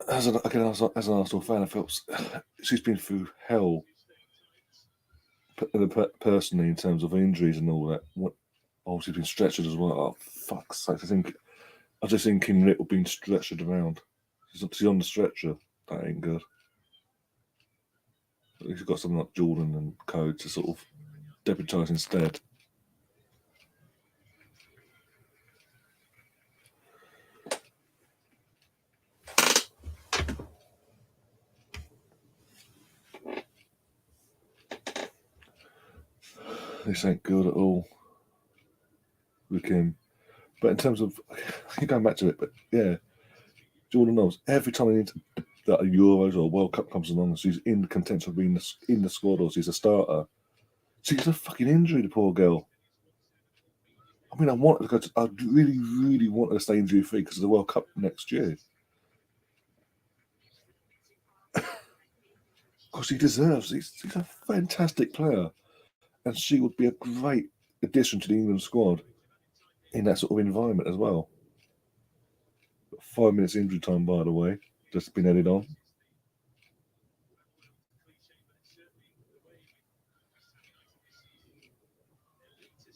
As an Arsenal fan, I felt she's been through hell personally in terms of injuries and all that. Obviously, been stretchered as well. Oh, fuck's sake. I just think Kim Little being stretchered around. She's on the stretcher. That ain't good. At least you've got something like Jordan and Co to sort of deputise instead. This ain't good at all with Kim. But in terms of, I keep going back to it, but yeah, Jordan Nobbs, every time that a Euros or a World Cup comes along, she's in contention of being in the squad or she's a starter. She gets a fucking injury, the poor girl. I mean, I really, really want her to stay injury free because of the World Cup next year. Because she deserves. She's a fantastic player, and she would be a great addition to the England squad in that sort of environment as well. 5 minutes injury time, by the way, just been added on.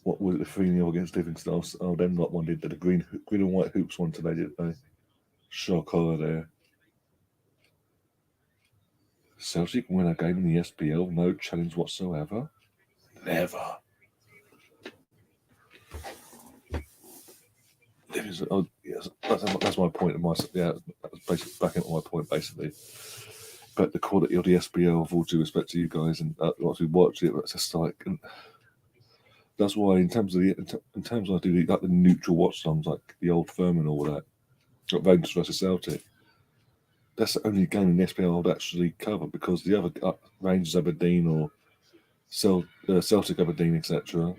What was it, the 3-0 against Livingston? Oh, them lot one did the green and white hoops one today, didn't they? Shock horror there. Celtic win a game in the SPL, no challenge whatsoever. Never. Yes, that's my point. That was basically backing up my point, basically. But the quality of the SPL, with all due respect to you guys and once we watch it, it's just like. That's why, in terms of I do like the neutral watch songs, like the Old Firm and all that, like Rangers versus Celtic. That's the only game in the SPL I'd actually cover, because the other Rangers Aberdeen or Celtic Aberdeen, etc.,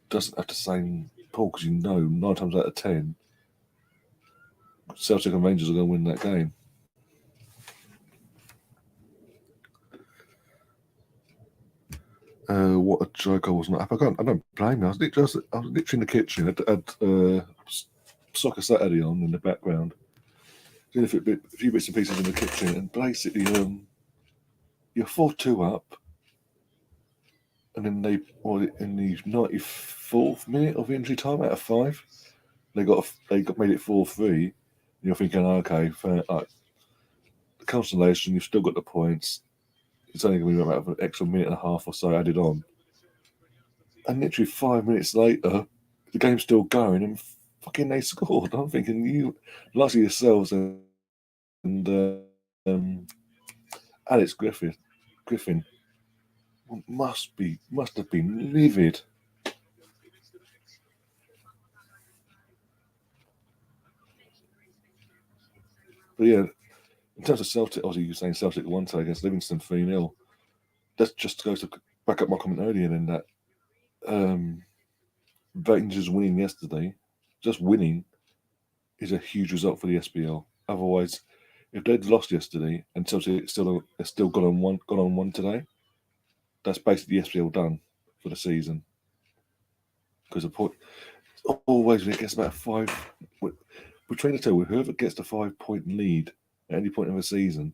doesn't have the same pull, because 9 times out of 10, Celtic and Rangers are going to win that game. What a joke! I wasn't up. I don't blame me. I was literally in the kitchen. I had Soccer Saturday on in the background, doing a few bits and pieces in the kitchen, and basically, you're 4-2 up, and then in the 94th minute of injury time out of 5, they made it 4-3, and you're thinking, okay, fair, the consolation, you've still got the points. It's only going to be about an extra minute and a half or so added on. And literally 5 minutes later, the game's still going, and fucking they scored. I'm thinking, you, largely yourselves and Alex Griffin must have been livid. But yeah, in terms of Celtic, obviously you're saying Celtic won today against Livingston 3-0. That just goes to back up my comment earlier in that Rangers winning yesterday, just winning, is a huge result for the SPL. Otherwise, if they'd lost yesterday and Celtic still got on one today, that's basically the SPL done for the season. Because the point always when it gets about 5 between the two, whoever gets the 5-point lead at any point in the season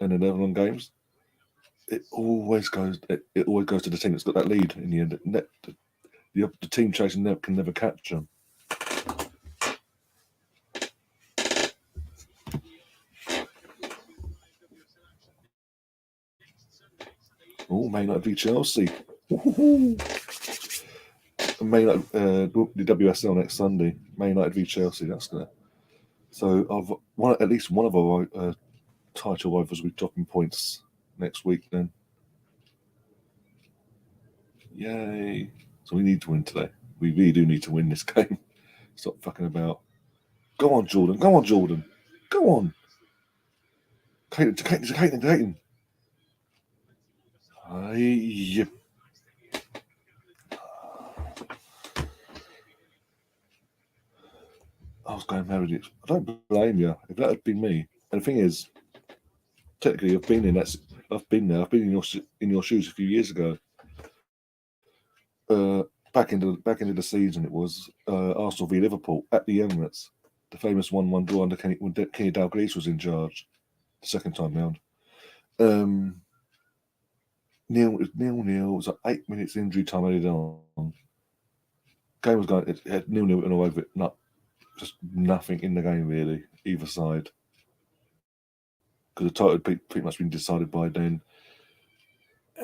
and 11 games, it always goes to the team that's got that lead in the end. The team chasing them can never catch them. Oh, Man United v Chelsea. Man United, the WSL next Sunday. Man United v Chelsea. That's gonna. So at least one of our title rivals will be dropping points next week. Then, yay! So we need to win today. We really do need to win this game. Stop fucking about. Go on, Jordan. Go on, Jordan. Go on. Caitlin. Hey. I was going married. I don't blame you. If that had been me, and the thing is, technically, I've been there. I've been in your shoes a few years ago. Back into the season, it was Arsenal v Liverpool at the Emirates, the famous 1-1 draw under when Kenny Dalglish was in charge, the second time round. 0-0. It was like 8 minutes injury time added on. Game was going. It had 0-0 written all over it. Just nothing in the game really, either side. Because the title had pretty much been decided by then,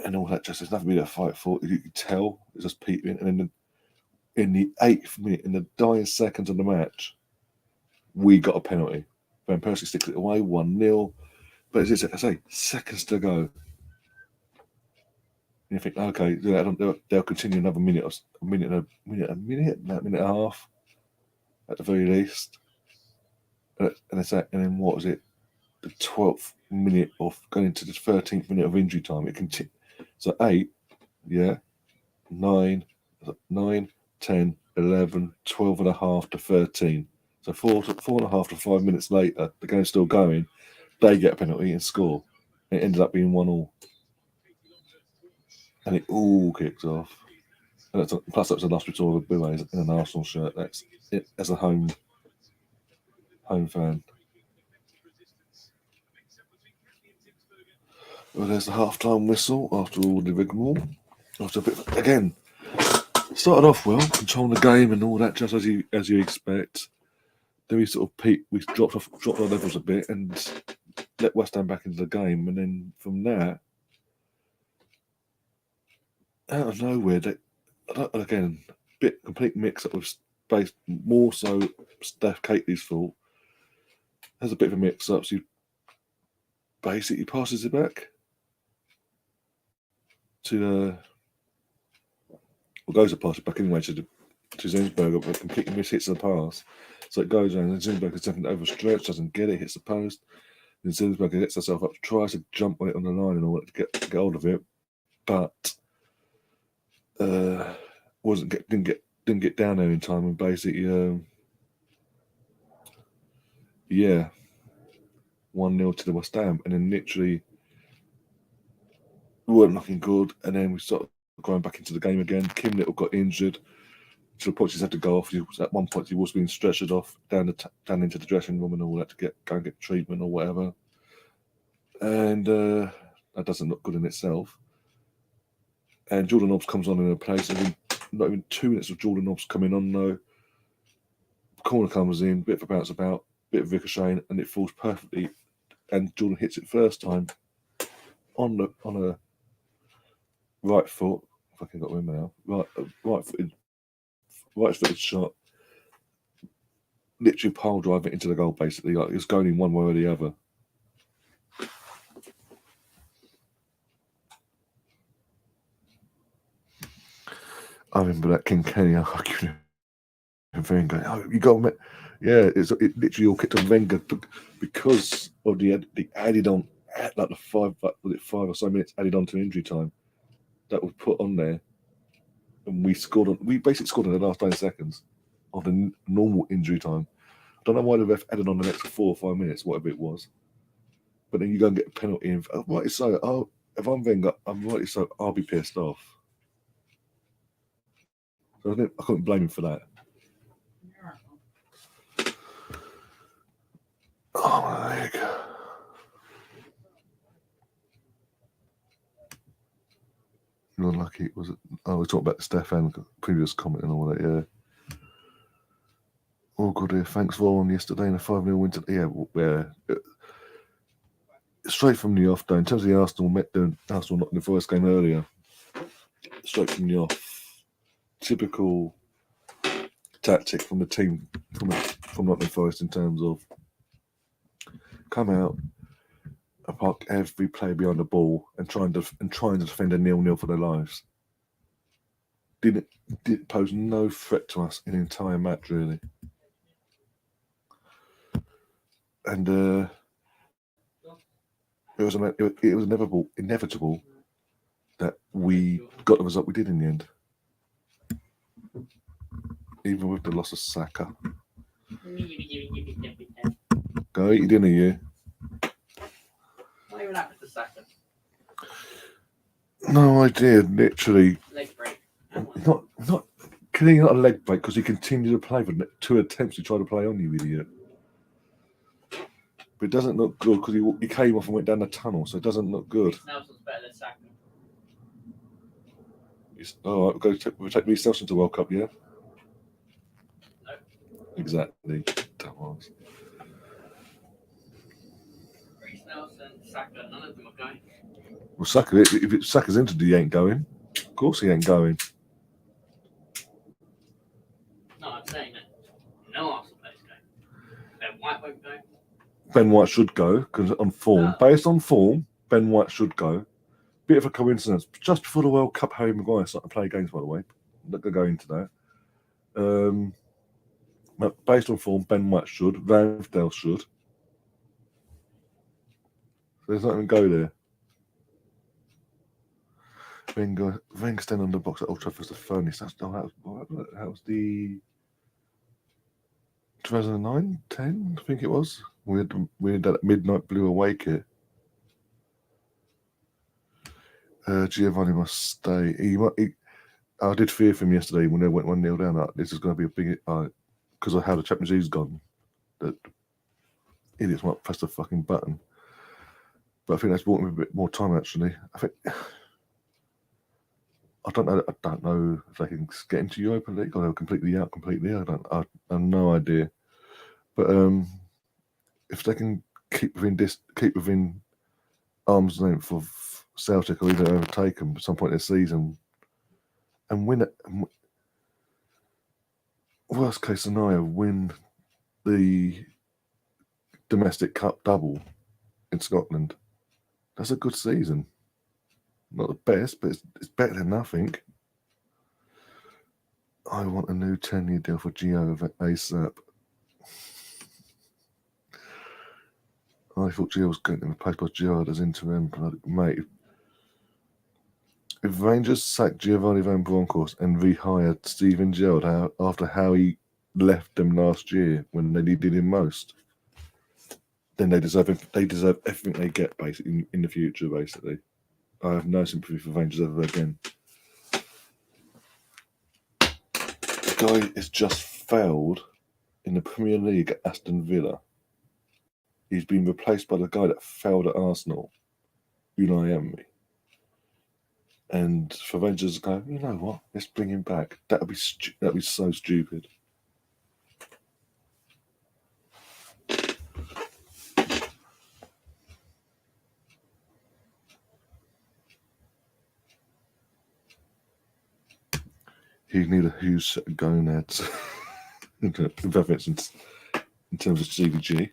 and all that. Just there's nothing really to fight for. You could tell it's just peeping. And then in the 8th minute, in the dying seconds of the match, we got a penalty. Van Persie sticks it away, 1-0. But as I say, seconds to go. And you think, okay, they'll continue another minute, a minute and a half, at the very least. And then what was it? The 12th minute of going into the 13th minute of injury time. It continued. So 8, 9, 10, 11, 12 and a half to 13. So 4.5 to 5 minutes later, the game's still going. They get a penalty and score. It ended up being 1-1. And it all kicks off. And plus, that was the last we saw of Bouet in an Arsenal shirt. That's it as a home fan. Well, there's the half-time whistle after all the rigmarole. After a bit, again, started off well, controlling the game and all that, just as you expect. Then we sort of we dropped our levels a bit and let West Ham back into the game, and then from there, out of nowhere, again, complete mix-up with based more so Steph Catley's fault. Has a bit of a mix-up, so he basically passes it back to goes to pass it back anyway to Zinsberger, but completely mishits the pass. So it goes around, and Zinsberger is definitely overstretched, doesn't get it, hits the post. Then Zinsberger gets herself up, tries to jump on it on the line and all that to get hold of it, but didn't get down there in time, and basically 1-0 to the West Ham, and then literally we weren't looking good, and then we started going back into the game again. Kim Little got injured, so the Portuguese had to go off. At one point, he was being stretchered off down into the dressing room and all that to go and get treatment or whatever. And that doesn't look good in itself. And Jordan Nobbs comes on in a place, and not even 2 minutes of Jordan Nobbs coming on though. Corner comes in, bit of a bounce about, bit of ricochet, and it falls perfectly. And Jordan hits it first time on a right foot. I fucking got remember now. Right footed shot. Literally pile drive it into the goal. Basically, like it's going in one way or the other. I remember that King Kenny arguing with Wenger. Oh, you got me. Yeah, it literally all kicked on Wenger because of the added on like the 5 or so minutes added on to injury time that was put on there, and we basically scored in the last 9 seconds of the normal injury time. I don't know why the ref added on the next 4 or 5 minutes, whatever it was. But then you go and get a penalty, and rightly so. If I'm Wenger, I'm rightly so. I'll be pissed off. So I couldn't blame him for that. Oh my God. You're lucky. Was it? Oh, we talked about the Stefan previous comment and all that. Yeah. All good here. Thanks for on yesterday in a 5-0 win. Yeah. Straight from the off, though. In terms of the Arsenal not in the first game earlier. Straight from the off, typical tactic from the team from Nottingham Forest in terms of come out, park every player behind the ball and trying to defend a 0-0 for their lives. Did pose no threat to us in the entire match really, and it was inevitable that we got the result we did in the end, even with the loss of Saka. Go eat your dinner, you. What even happened to Saka? No idea. Literally, Leg break. not clearly not a leg break because he continued to play for 2 attempts to try to play on you, idiot. But it doesn't look good because he came off and went down the tunnel, so it doesn't look good. Nelson's better than Saka. All right, we'll take Reece Nelson to World Cup, yeah? No. Exactly. Dumbass. Reece Nelson, Saka, none of them are going. Well, if Saka's injured, he ain't going. Of course he ain't going. No, I'm saying that no Arsenal players go. Ben White won't go. Ben White should go because on form, based on form, Ben White should go. Bit of a coincidence. Just before the World Cup, Harry Maguire started to play games, by the way. Not going to go into that. But based on form, Ben White should. Ramsdale should. There's not even go there. Wenger standing on the box at Old Trafford was the funniest. That was the 2009, 10, I think it was. We had that midnight blue away kit. Giovanni must stay. I did fear for him yesterday when they went 1-0 down. This is going to be a big because of how the Champions League's gone. That idiots might press the fucking button. But I think that's brought me a bit more time actually. I don't know if they can get into Europa League or they're completely out. I have no idea. But if they can keep within arm's length of Celtic or even overtake them at some point this season and win it, worst case scenario, win the domestic cup double in Scotland. That's a good season. Not the best, but it's better than nothing. I want a new 10-year deal for Gio ASAP. I thought Gio was going to be replaced by Gerrard as interim, mate. If Rangers sacked Giovanni Van Bronckhorst and rehired Steven Gerrard after how he left them last year when they needed him most, then they deserve everything they get basically in the future. Basically, I have no sympathy for Rangers ever again. The guy has just failed in the Premier League at Aston Villa. He's been replaced by the guy that failed at Arsenal, Unai Emery. And for Rangers to go, you know what? Let's bring him back. That'd be so stupid. He need a huge set of gonads. In terms of CBG,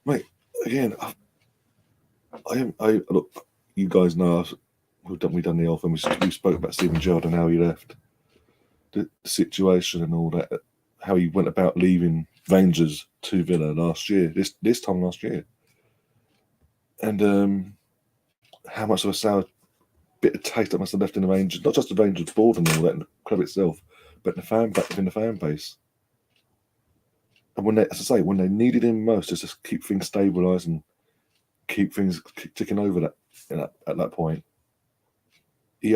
mate. Again, I look. You guys know we've done the old thing. We spoke about Steven Gerrard and how he left, the situation and all that. How he went about leaving Rangers to Villa last year. This time last year, and how much of a sour bit of taste that must have left in the Rangers. Not just the Rangers board and all that, and the club itself, but within the fan base. And when they needed him most, to just keep things stabilised and keep things ticking over at that point, he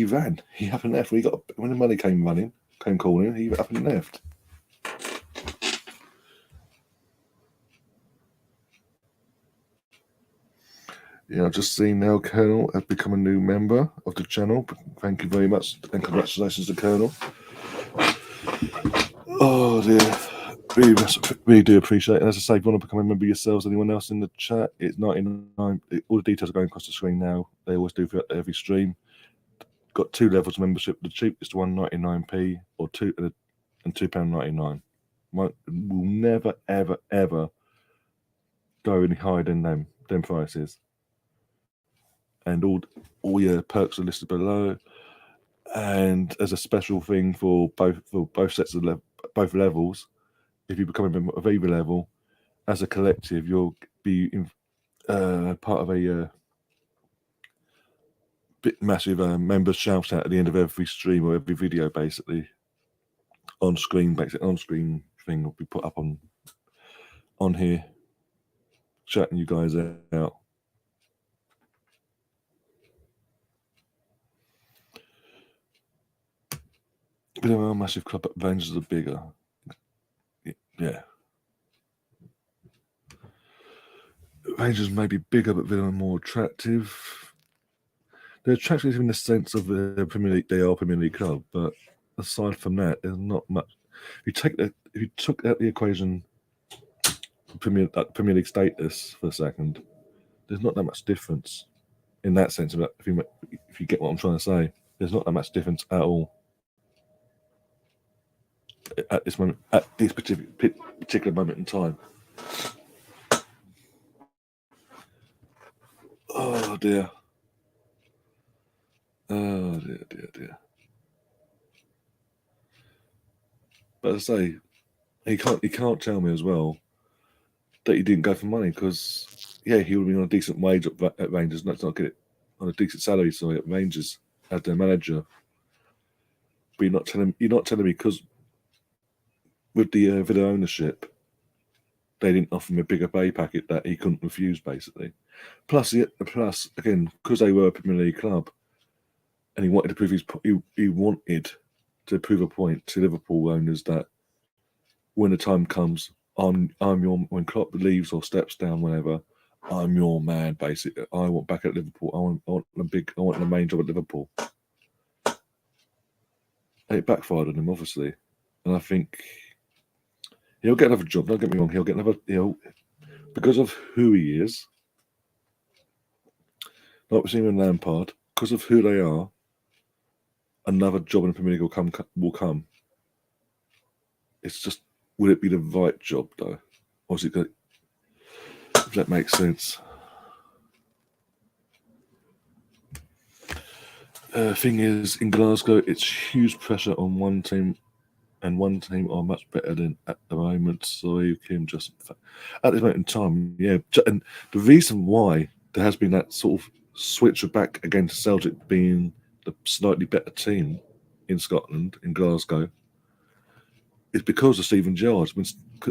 ran. He up and left. When the money came calling, he up and left. Yeah, I've just seen now Colonel has become a new member of the channel. Thank you very much and congratulations to Colonel. Oh dear. Really do appreciate it. As I say, if you want to become a member yourselves, anyone else in the chat, it's 99. All the details are going across the screen now. They always do for every stream. Got 2 levels of membership. The cheapest one, 99p, or £2.99. Will never, ever, ever go any higher than them prices. And all your perks are listed below. And as a special thing for both sets of both levels, if you become a member of either level, as a collective, you'll be part of a bit massive members shout out at the end of every stream or every video, basically on screen. Basically, on screen thing will be put up on here, shouting you guys out. But they're a massive club, but Rangers are bigger. Yeah. Rangers may be bigger, but they're more attractive. They're attractive in the sense of the Premier League. They are a Premier League club, but aside from that, there's not much. If you took out the equation, Premier League status for a second, there's not that much difference in that sense. If you get what I'm trying to say, there's not that much difference at all at this moment, at this particular moment in time. Oh dear. Oh dear. But as I say, he can't tell me as well that he didn't go for money, because he would have been on a decent wage at Rangers. Let's not get it on a decent salary. Sorry, at Rangers as their manager. But you're not telling me because with the Villa ownership, they didn't offer him a bigger pay packet that he couldn't refuse, basically. Plus again, because they were a Premier League club, and he wanted to prove a point to Liverpool owners that when the time comes, when Klopp leaves or steps down, whenever, I'm your man. Basically, I want back at Liverpool. I want the main job at Liverpool. And it backfired on him, obviously, and I think he'll get another job. Don't get me wrong. He'll get another. Because of who he is, like we've seen with Lampard, because of who they are, another job in the Premier League will come. It's just, would it be the right job though, or is it good? If that makes sense. Thing is, in Glasgow, it's huge pressure on one team, and one team are much better than at the moment. So you can just, at this moment in time, yeah. And the reason why there has been that sort of switch back against Celtic being the slightly better team in Scotland, in Glasgow, is because of Stephen Gerrard.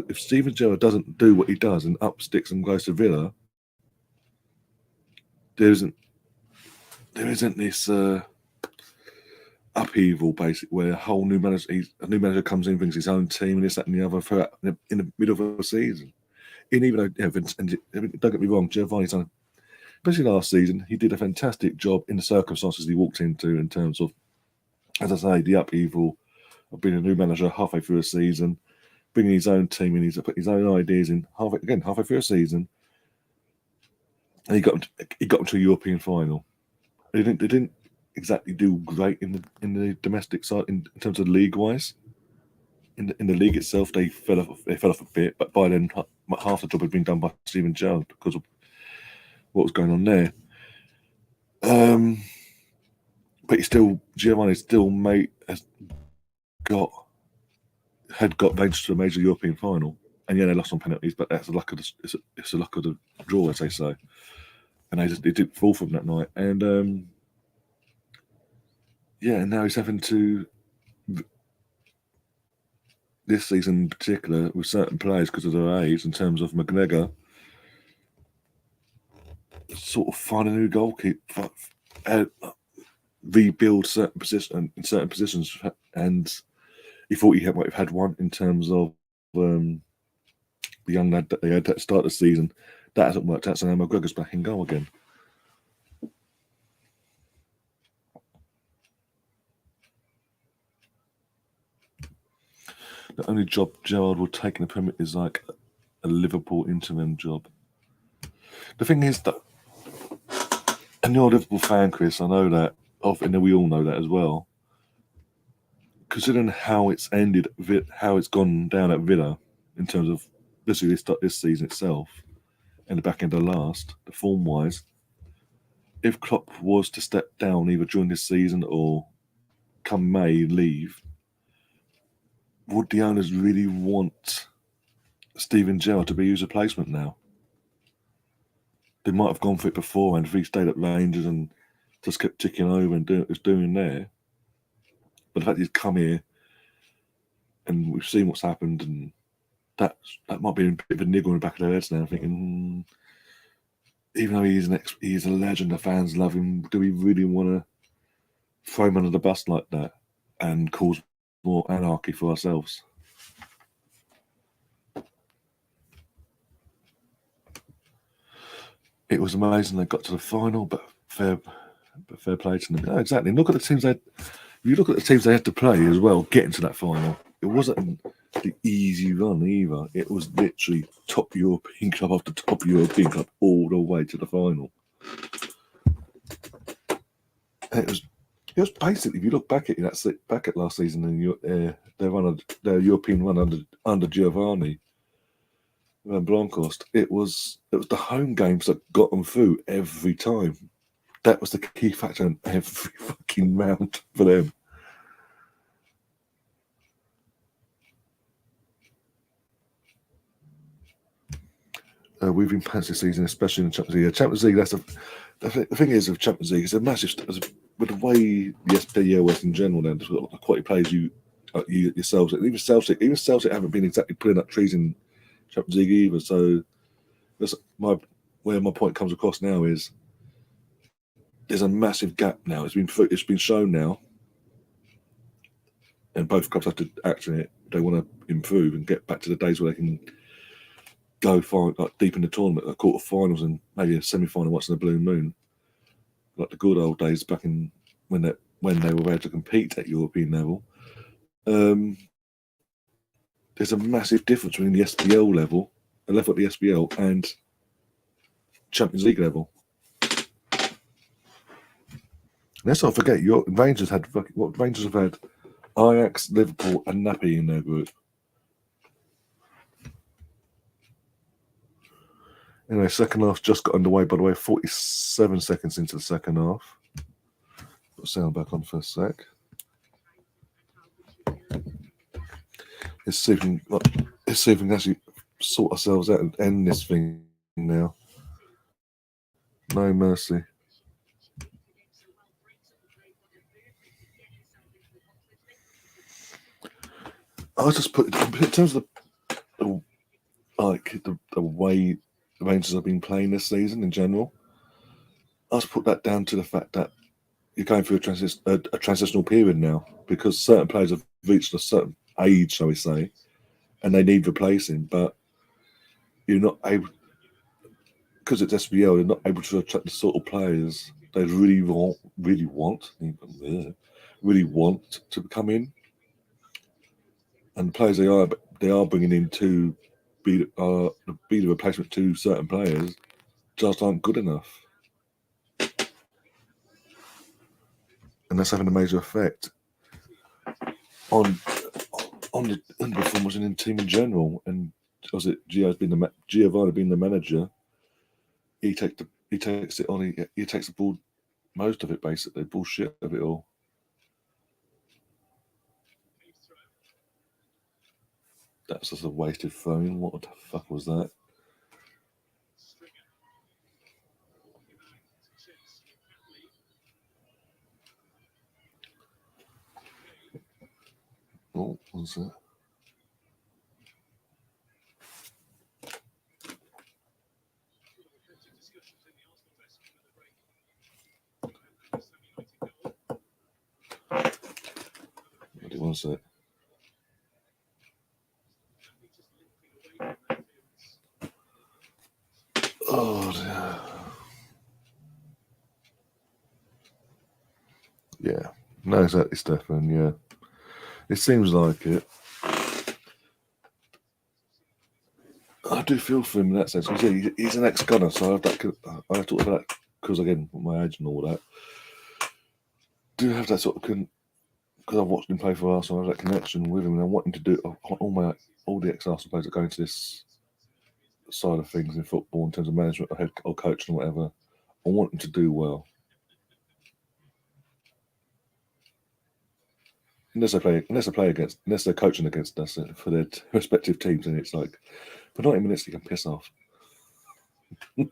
If Stephen Gerrard doesn't do what he does and up sticks and goes to Villa, there isn't this upheaval, basically, where a whole new manager comes in, brings his own team, and this, that, and the other in the middle of a season. And even though, don't get me wrong, Giovanni's done, especially last season, he did a fantastic job in the circumstances he walked into, in terms of, as I say, the upheaval of being a new manager halfway through a season, bringing his own team in, putting his own ideas in halfway through a season, and he got them to a European final. They didn't exactly do great in the domestic side in terms of league wise. In the league itself, they fell off a bit, but by then half the job had been done by Stephen Gerrard because of what was going on there. But Giovanni still had got advantage to a major European final, and yeah, they lost on penalties, but that's the luck of it's the luck of the draw, as they say, and they didn't fall from that night, and yeah, and now he's having to, this season in particular, with certain players because of their age, in terms of McGregor, sort of find a new goalkeeper, rebuild certain positions, and he thought he might have had one in terms of the young lad that they had at the start of the season. That hasn't worked out, so now McGregor's back in goal again. The only job Gerrard will take in the Premier is like a Liverpool interim job. The thing is that, and you're a Liverpool fan, Chris, I know that, and we all know that as well. Considering how it's ended, how it's gone down at Villa, in terms of this season itself, and the back end of the form-wise, if Klopp was to step down either during this season or come May leave, would the owners really want Stephen Gerrard to be his replacement now? They might have gone for it before, and if he stayed at Rangers and just kept ticking over and doing what he was doing there. But the fact he's come here, and we've seen what's happened, and that might be a bit of a niggle in the back of their heads now, thinking, even though he's a legend, the fans love him, do we really want to throw him under the bus like that and cause more anarchy for ourselves? It was amazing they got to the final, but fair play to them. No, exactly. Look at the teams you look at the teams they had to play as well, getting to that final. It wasn't the easy run either. It was literally top European club after top European club all the way to the final. And it was basically, if you look back at last season and their European run under Giovanni and Blancost, it was the home games that got them through every time. That was the key factor in every fucking round for them. We've been past this season, especially in the Champions League. Champions League, the thing is with Champions League, it's a massive, with the way the SPL works in general. Then the quality players yourselves, even Celtic haven't been exactly pulling up trees in Champions League either. So that's where my point comes across now is there's a massive gap now. It's been shown now, and both clubs have to act on it. They want to improve and get back to the days where they can go far, like deep in the tournament, like quarterfinals and maybe a semi-final once in a blue moon, like the good old days back in when they were able to compete at European level. There's a massive difference between the SPL level, the level at the SPL, and Champions League level. Let's not forget, Rangers have had Ajax, Liverpool, and Napoli in their group. Anyway, second half just got underway, by the way, 47 seconds into the second half. Put sound back on for a sec. Let's see if we can actually sort ourselves out and end this thing now. No mercy. I'll just put in terms of the way the Rangers have been playing this season in general. I'll just put that down to the fact that you're going through a transitional period now, because certain players have reached a certain age, shall we say, and they need replacing, but you're not able, because it's SBL, you're not able to attract the sort of players they really want to come in, and the players they are bringing in to be the replacement to certain players just aren't good enough, and that's having a major effect on the performance in the team in general. And was it Giovanni being the manager? He takes it on. He takes the ball, most of it basically, bullshit of it all. That's just a wasted phone. What the fuck was that? What was that? What was that? Oh dear. Yeah. No, exactly, Stefan. Yeah. It seems like it. I do feel for him in that sense. He's an ex-gunner, so I have talked about that because, again, my age and all that. Do have that sort of because I've watched him play for Arsenal, I have that connection with him, and I want him to do all the ex-Arsenal players that go into this side of things in football in terms of management or head or coaching or whatever. I want them to do well. Unless they're coaching against us for their respective teams, and it's like for 90 minutes you can piss off. But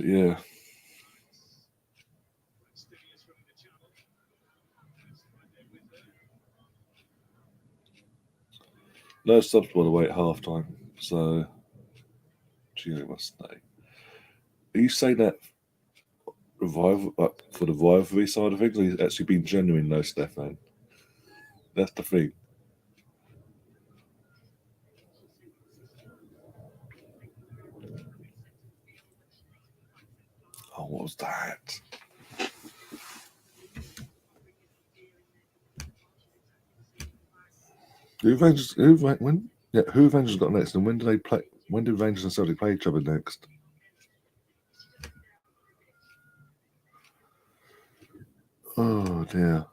yeah. No subs, by the way, at half time. So, Gio must stay. Are you saying that for the rivalry side of things, or he's actually been genuine, though, Stefan? That's the thing. Oh, what was that? Who Rangers got next, and when do they play? When do Rangers and Celtic play each other next? Oh dear.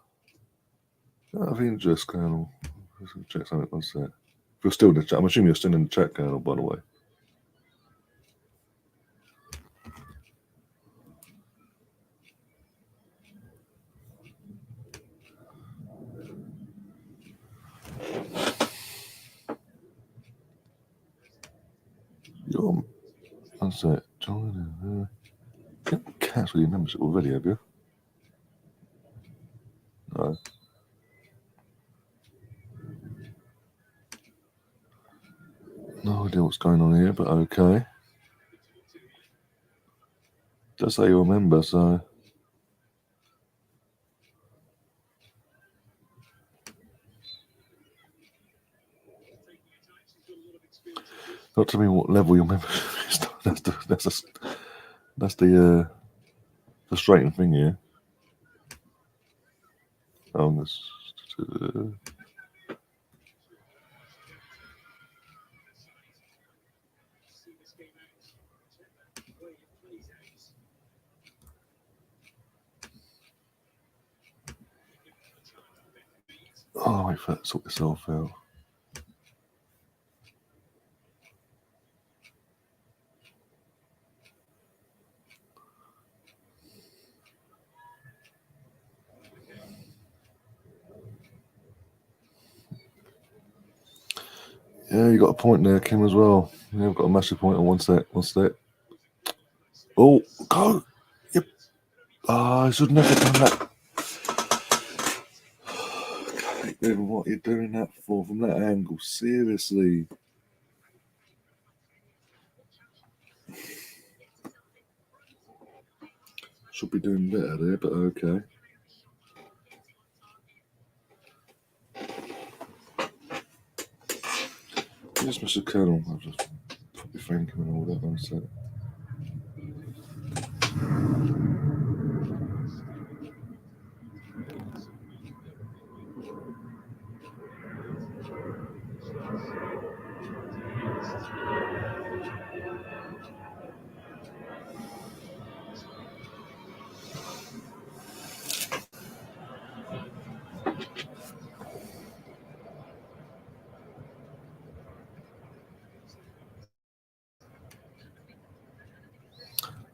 Out of interest, Colonel. Let's check something. What's that? If you're still in the chat, I'm assuming you're still in the chat, Colonel, by the way. What's that? John, you haven't cancelled your membership already, have you? No. No idea what's going on here, but okay. Just say you're a member, so. Not to me what level your membership is. That's the frustrating thing here. Oh, wait for that to sort itself out. Yeah, you got a point there, Kim, as well. Yeah, we've got a massive point on one set. Oh, go! Yep. I should never have done that. What are you doing that for from that angle? Seriously. Should be doing better there, but okay. Yes, Mr. Colonel. I'll just probably thank him and all that one set.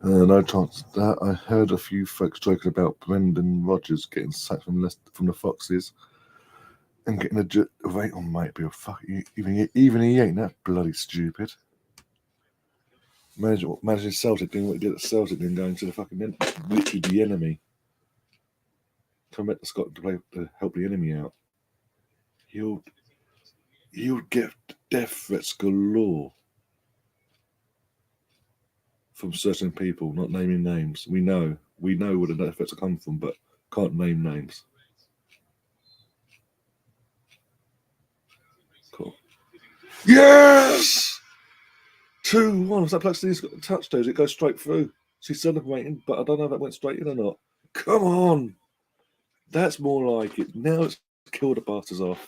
No chance of that. I heard a few folks joking about Brendan Rodgers getting sacked from the Foxes and getting a rate on might be a fuck. Even he ain't that bloody stupid. Managing Celtic doing what he did at Celtic and going to the fucking literally the enemy. Come back to Scotland to play to help the enemy out. He'll get death threats galore from certain people, not naming names. We know where the death threats come from, but can't name names. Cool. Yes! 2-1. If that Plaxine's got the touch toes, it goes straight through. She's celebrating, but I don't know if that went straight in or not. Come on! That's more like it. Now it's killed the bastards off.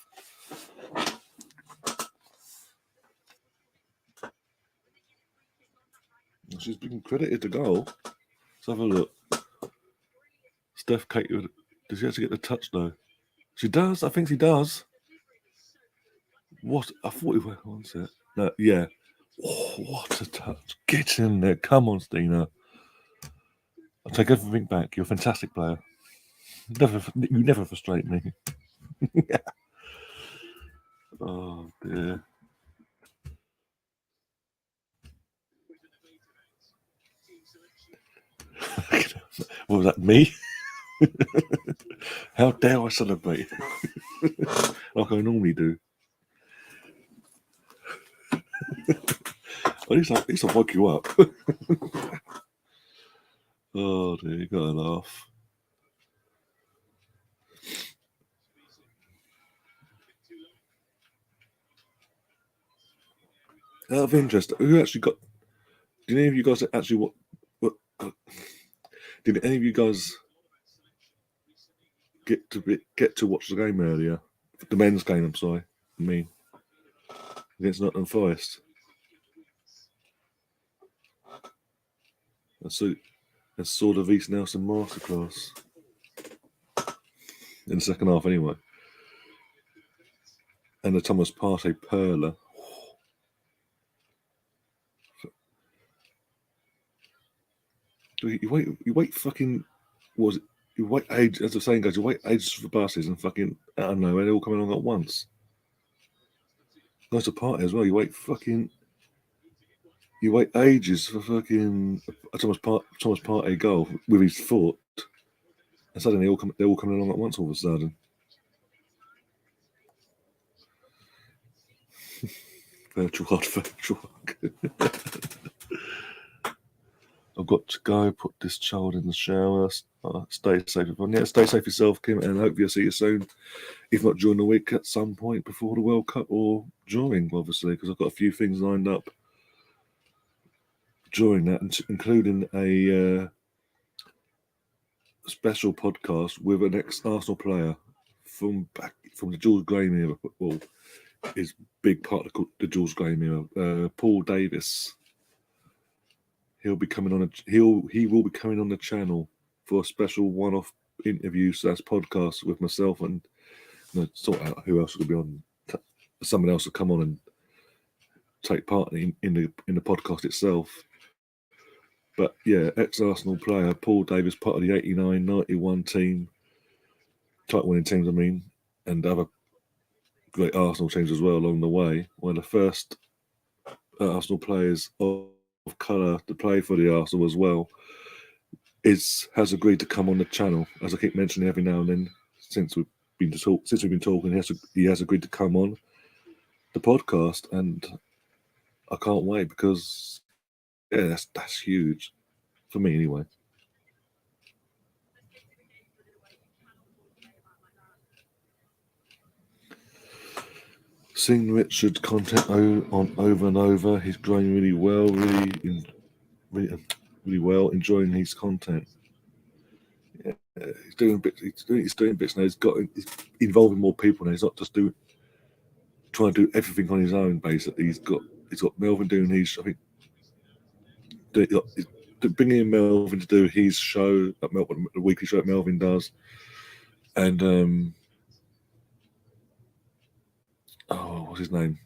She's been credited the goal. Let's have a look. Steph Kate, does she actually get the touch though? She does. I think she does. What? I thought he went on set. No, yeah. Oh, what a touch. Get in there. Come on, Stina. I'll take everything back. You're a fantastic player. You never frustrate me. Oh, dear. What was that, me? How dare I celebrate? Like I normally do. At least I woke you up. Oh dear, you gotta laugh. Out of interest, who actually got? Did any of you guys actually what did any of you guys get to watch the game earlier? The men's game, I'm sorry. I mean, against Nottingham Forest. I saw the Reece Nelson masterclass in the second half, anyway, and the Thomas Partey perler. You wait fucking, what was it? You wait age, as the saying goes, you wait ages for buses and fucking, I don't know, they're all coming along at once. Nice to party as well. You wait ages for fucking a Thomas Partey goal with his foot, and suddenly they're all coming along at once all of a sudden. Virtual hug. I've got to go put this child in the shower. Stay safe, everyone. Yeah, stay safe yourself, Kim, and hopefully I'll see you soon. If not during the week, at some point before the World Cup or during, obviously, because I've got a few things lined up during that, including a special podcast with an ex-Arsenal player from the Jules Graham era football. Is big part of the Jules Graham era. Paul Davis. He'll be coming on. He will be coming on the channel for a special one-off interview / podcast with myself and sort out who else will be on. Someone else will come on and take part in the podcast itself. But yeah, ex-Arsenal player Paul Davis, part of the 89-91 team, title winning teams, I mean, and other great Arsenal teams as well along the way. One of the first Arsenal players of colour to play for the Arsenal as well has agreed to come on the channel, as I keep mentioning every now and then since we've been talking. He has agreed to come on the podcast, and I can't wait because that's huge for me anyway. Seeing Richard's content on over and over, he's growing really well, really well, enjoying his content. Yeah, he's doing bits. He's doing bits now. He's involving more people now. He's not just trying to do everything on his own. Basically, he's got Melvin doing his. I think bringing in Melvin to do his show, the weekly show that Melvin does, and what's his name?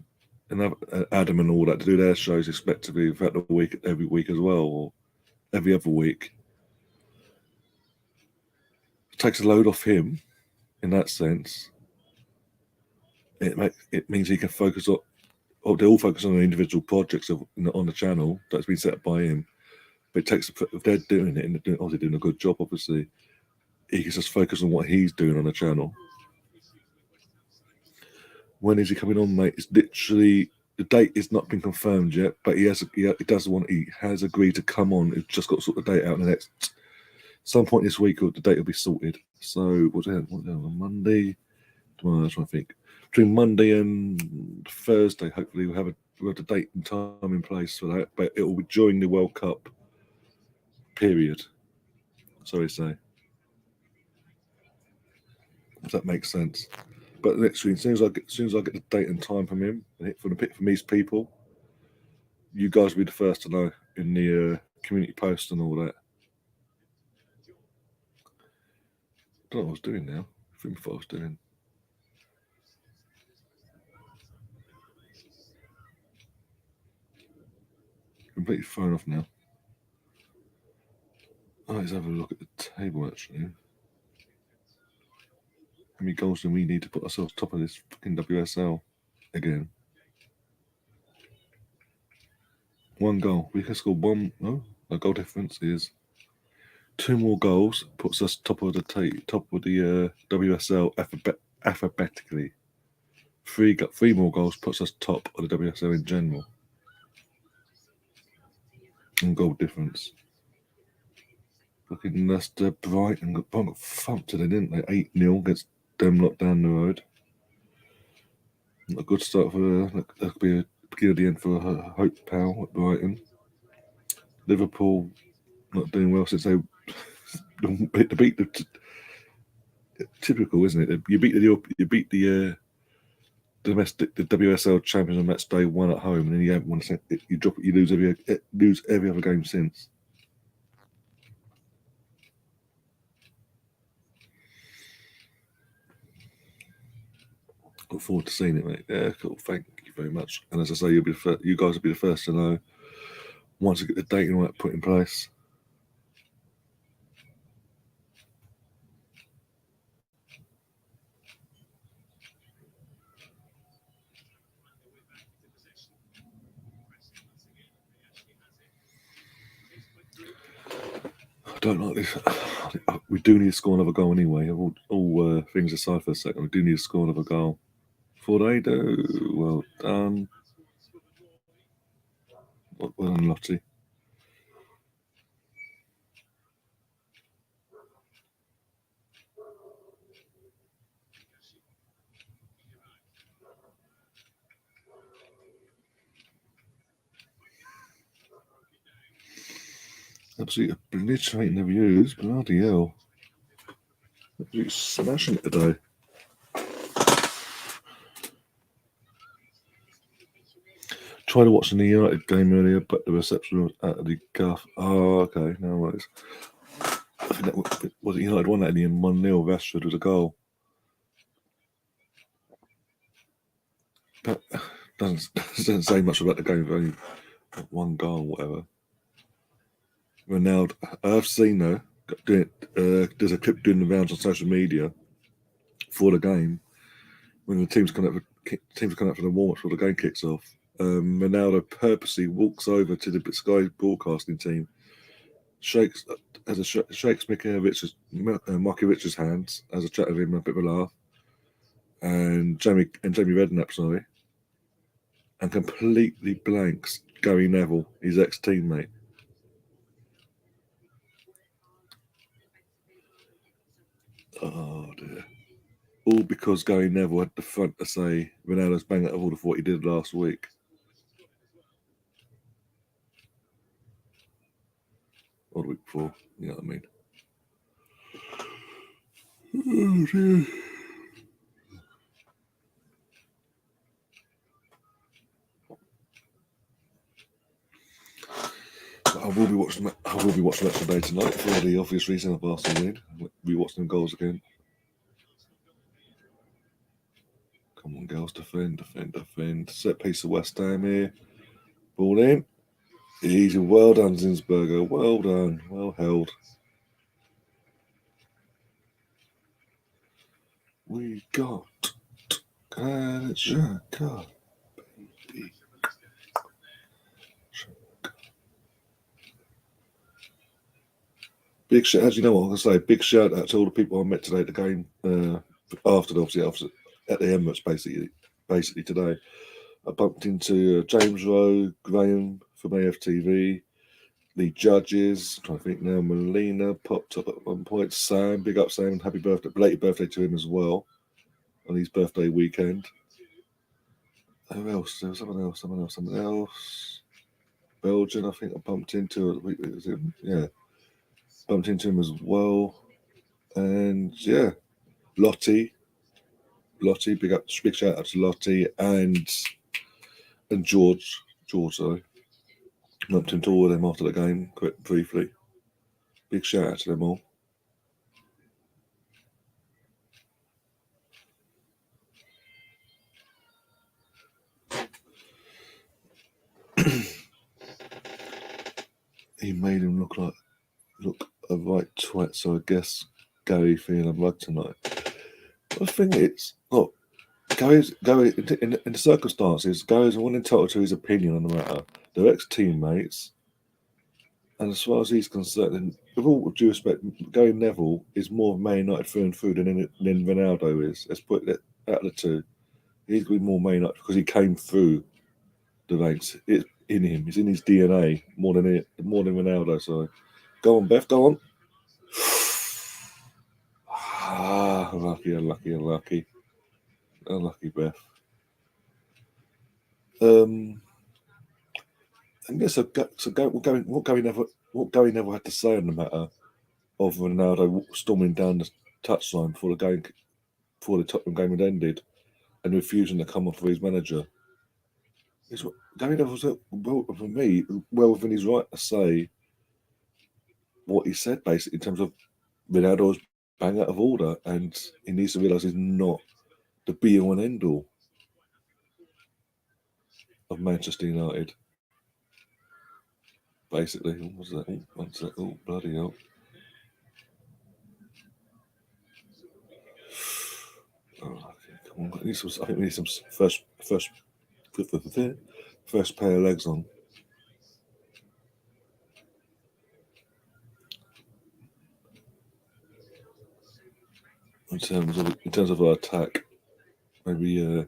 And Adam and all that to do their shows respectively throughout the week, every week as well, or every other week. It takes a load off him in that sense. It means he can focus on, or they all focus on the individual projects on the channel that's been set up by him. But it takes, if they're doing it and they're obviously doing a good job, obviously, he can just focus on what he's doing on the channel. When is he coming on, mate? It's literally, the date has not been confirmed yet, but he has agreed to come on. He's just got to sort the date out in the next some point this week, or the date will be sorted. So what's it on Monday? Tomorrow, I'm trying to think. Between Monday and Thursday, hopefully we'll have the date and time in place for that. But it will be during the World Cup period. Sorry to say. If that makes sense. But literally, as soon as I get the date and time from him, from these people, you guys will be the first to know in the community post and all that. I don't know what I was doing now. I think what I was doing. Completely thrown off now. Oh, let's have a look at the table actually. How many goals do we need to put ourselves top of this fucking WSL again? 1 goal. We can score one. No, our goal difference is 2 more goals. Puts us top of the WSL alphabetically. 3 more goals puts us top of the WSL in general. And goal difference. Fucking Leicester, Brighton got thumped today, didn't they? 8-0 against them lot down the road. A good start for that could be a beginning of the end for Hope Powell at Brighton. Liverpool not doing well since they beat the typical, isn't it? You beat the domestic, the WSL champions on match day 1 at home, and then you haven't won. You lose every other game since. Look forward to seeing it, mate. Yeah, cool. Thank you very much. And as I say, you guys will be the first to know once you get the date and all that put in place. I don't like this. We do need to score another goal anyway. All things aside for a second, we do need to score another goal. Before they do, well done. Well done, Lottie. Absolutely obliterating the views. Bloody hell. Absolutely smashing it today. Tried to watch the United game earlier, but the reception was out of the gaff. Oh, okay. No worries. I think that was it. United won that in the end 1-0. Rashford was a goal. That doesn't say much about the game. Only 1 goal, whatever. Ronaldo, I've seen though. There's a clip doing the rounds on social media for the game when the team's kind of teams coming up for the warm-up before the game kicks off. Ronaldo purposely walks over to the Sky broadcasting team, shakes Marky Richards' hands as a chat with him, a bit of a laugh, and Jamie Redknapp, sorry, and completely blanks Gary Neville, his ex-teammate. Oh dear. All because Gary Neville had the front to say Ronaldo's bang out of order for what he did last week. Or the week before, you know what I mean. Oh dear. I will be watching that today tonight for the obvious reason of Arsenal win. We'll be watching them goals again. Come on, girls, defend. Set piece of West Ham here. Ball in. Easy. Well done, Zinsberger. Well done. Well held. We got Xhaka, baby. Big shout, as you know what I'm going to say, big shout out to all the people I met today at the game, after at the Emirates, basically today. I bumped into James Rowe, Graham from AFTV, the judges, I'm trying to think now, Melina popped up at one point, Sam, big up Sam, and happy birthday, belated birthday to him as well, on his birthday weekend. Who else? There was someone else. Belgian, I think I bumped into him. Yeah. Bumped into him as well. And yeah, Lottie, big shout out to Lottie and George, sorry. Bumped into all of them after the game, quite briefly. Big shout out to them all. He made him look a right twat, so I guess Gary feeling unlucky tonight. But the thing is, look, Gary in the circumstances, Gary's more entitled to his opinion on the matter. They're ex-teammates, and as far as he's concerned, and with all due respect, Gary Neville is more Man United through and through than Ronaldo is. Let's put it out of the two. He's going to be more Man United because he came through the ranks. It's in him. It's in his DNA more than Ronaldo. So, go on, Beth. Go on. Unlucky, Beth. And yes, what Gary Neville had to say on the matter of Ronaldo storming down the touchline before the Tottenham game had ended, and refusing to come off for his manager. Is what Gary Neville's for me well within his right to say what he said, basically in terms of Ronaldo's bang out of order, and he needs to realise he's not the be all and end all of Manchester United. Basically, what was that? One sec. Oh, bloody hell. Oh, okay, come on. I think we need some first pair of legs on. In terms of our attack, maybe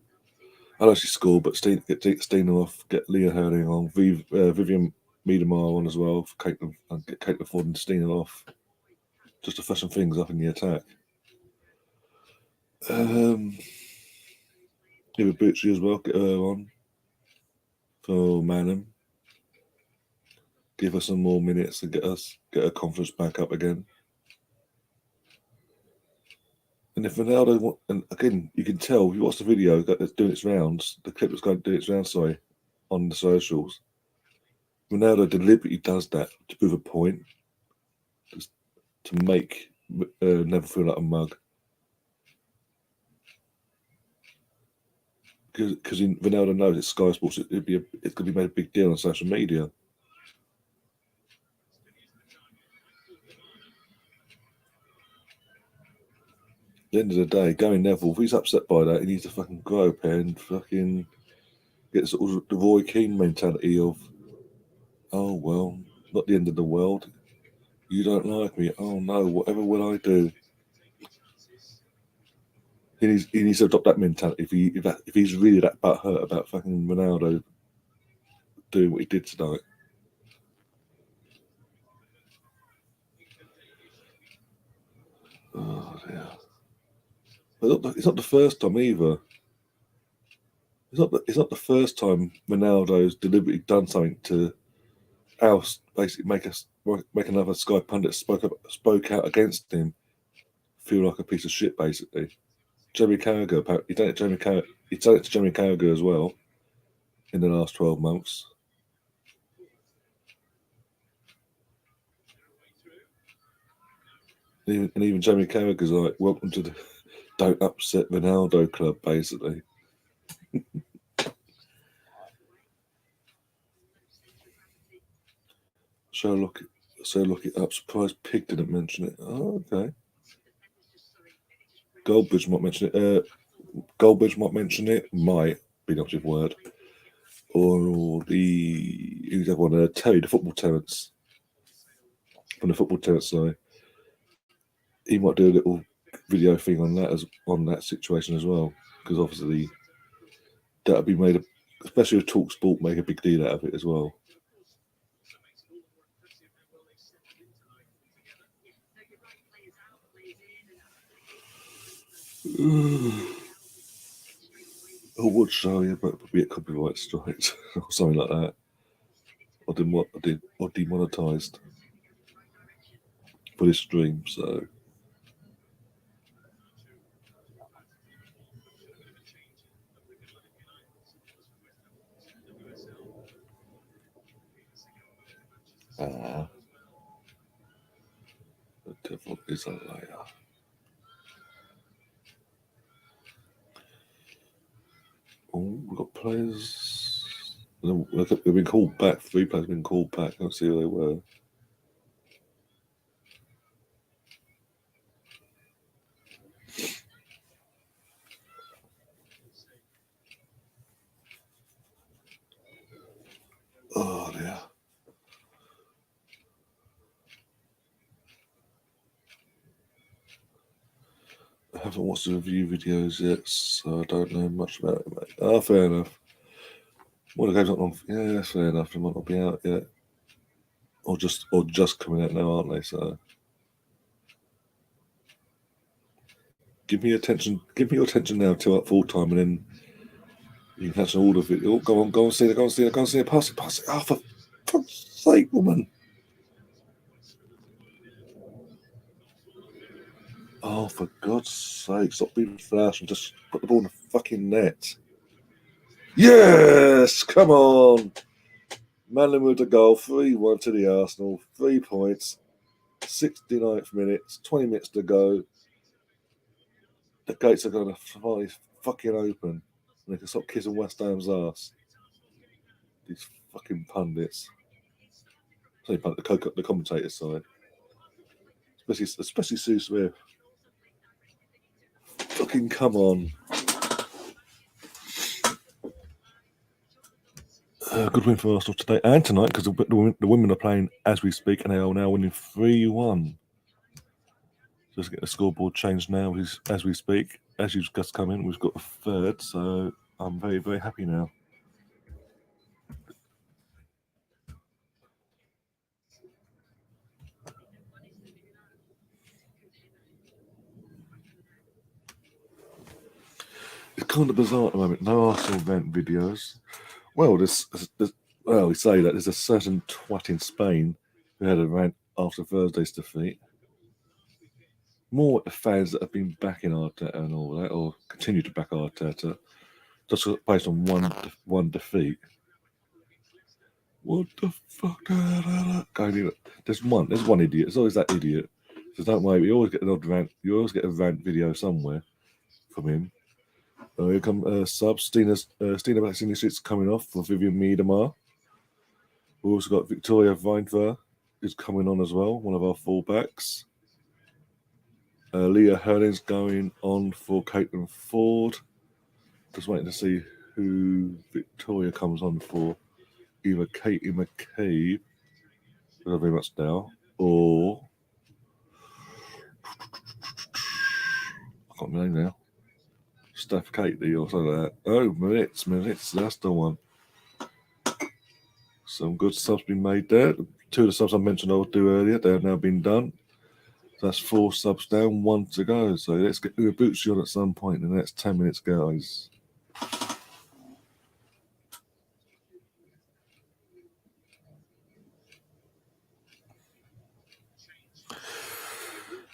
I'll actually score, but get Stina off, get Leah Hurling on, Vivian Miedemar on as well, get Caitlin Ford and Stina off, just to freshen things up in the attack. Give Butchie as well, get her on for Manham. Give her some more minutes and get her confidence back up again. And if Ronaldo, and again, you can tell if you watch the video that's doing its rounds, the clip that's going to do its rounds, on the socials. Ronaldo deliberately does that to prove a point, just to make Neville feel like a mug. Because Ronaldo knows it's Sky Sports, it's going to be made a big deal on social media. the end of the day, Gary Neville, if he's upset by that, he needs to fucking grow a pair and fucking get sort of the Roy Keane mentality of, oh, well, not the end of the world. You don't like me. Oh, no, whatever will I do? He needs to adopt that mentality if he's really that butthurt about fucking Ronaldo doing what he did tonight. Oh, dear. But it's not the first time either. It's not the first time Ronaldo's deliberately done something to basically make another Sky pundit spoke out against him feel like a piece of shit. Basically, Jeremy Carragher. He done it to Jeremy Carragher as well in the last 12 months. And even Jeremy Carragher's like, welcome to the don't upset Ronaldo club, basically. So look it up. Surprised Pig didn't mention it. Oh, okay. Goldbridge might mention it. Goldbridge might mention it. Might be the operative word. Or who's the other one? Terry, the football tenants. From the football tenants side. He might do a little video thing on that situation as well. Because obviously that'll be made, especially with Talk Sport, make a big deal out of it as well. I would show you, but probably get copyright strikes or something like that, or demonetized for this stream. So the devil is a liar. Oh, we've got players. They've been called back. 3 players have been called back. I can't see who they were. Oh dear. I haven't watched the review videos yet, so I don't know much about it, mate. Oh, fair enough. Well, the game's not long. Yeah, that's fair enough. They might not be out yet, or just coming out now, aren't they? So give me your attention now till at full time, and then you can catch all of it. Oh, go on, see it, pass it. Oh, for fuck's sake, woman. Oh, for God's sake, stop being flash and just put the ball in the fucking net. Yes, come on. Manley with the goal, 3-1 to the Arsenal, 3 points, 69th minute, 20 minutes to go. The gates are going to finally fucking open, and they can stop kissing West Ham's ass. These fucking pundits. The commentators side. Especially Sue Smith. Fucking come on. Good win for Arsenal today and tonight, because the women are playing as we speak, and they are now winning 3-1. Just get the scoreboard changed now as we speak. As you've just come in, we've got a third, so I'm very, very happy now. It's kind of bizarre at the moment. No Arsenal event videos. Well, we say that there's a certain twat in Spain who had a rant after Thursday's defeat. More the fans that have been backing Arteta and all that, or continue to back Arteta, just based on one defeat. What the fuck? There's one idiot. There's always that idiot. So don't worry, you always get an odd rant. You always get a rant video somewhere from him. Here come subs. Stina Bassini coming off for Vivian Miedemar. We've also got Victoria Weinfer is coming on as well, one of our fullbacks. Leah Hurling's going on for Caitlin Ford. Just waiting to see who Victoria comes on for. Either Katie McCabe, I don't very much now, or I can't remember her name now. Steph Katie or something like that. Oh, minutes, that's the one. Some good subs been made there. 2 of the subs I mentioned I'll do earlier, they have now been done. So that's 4 subs down, 1 to go. So let's get Uebuchi on at some point in the next 10 minutes, guys.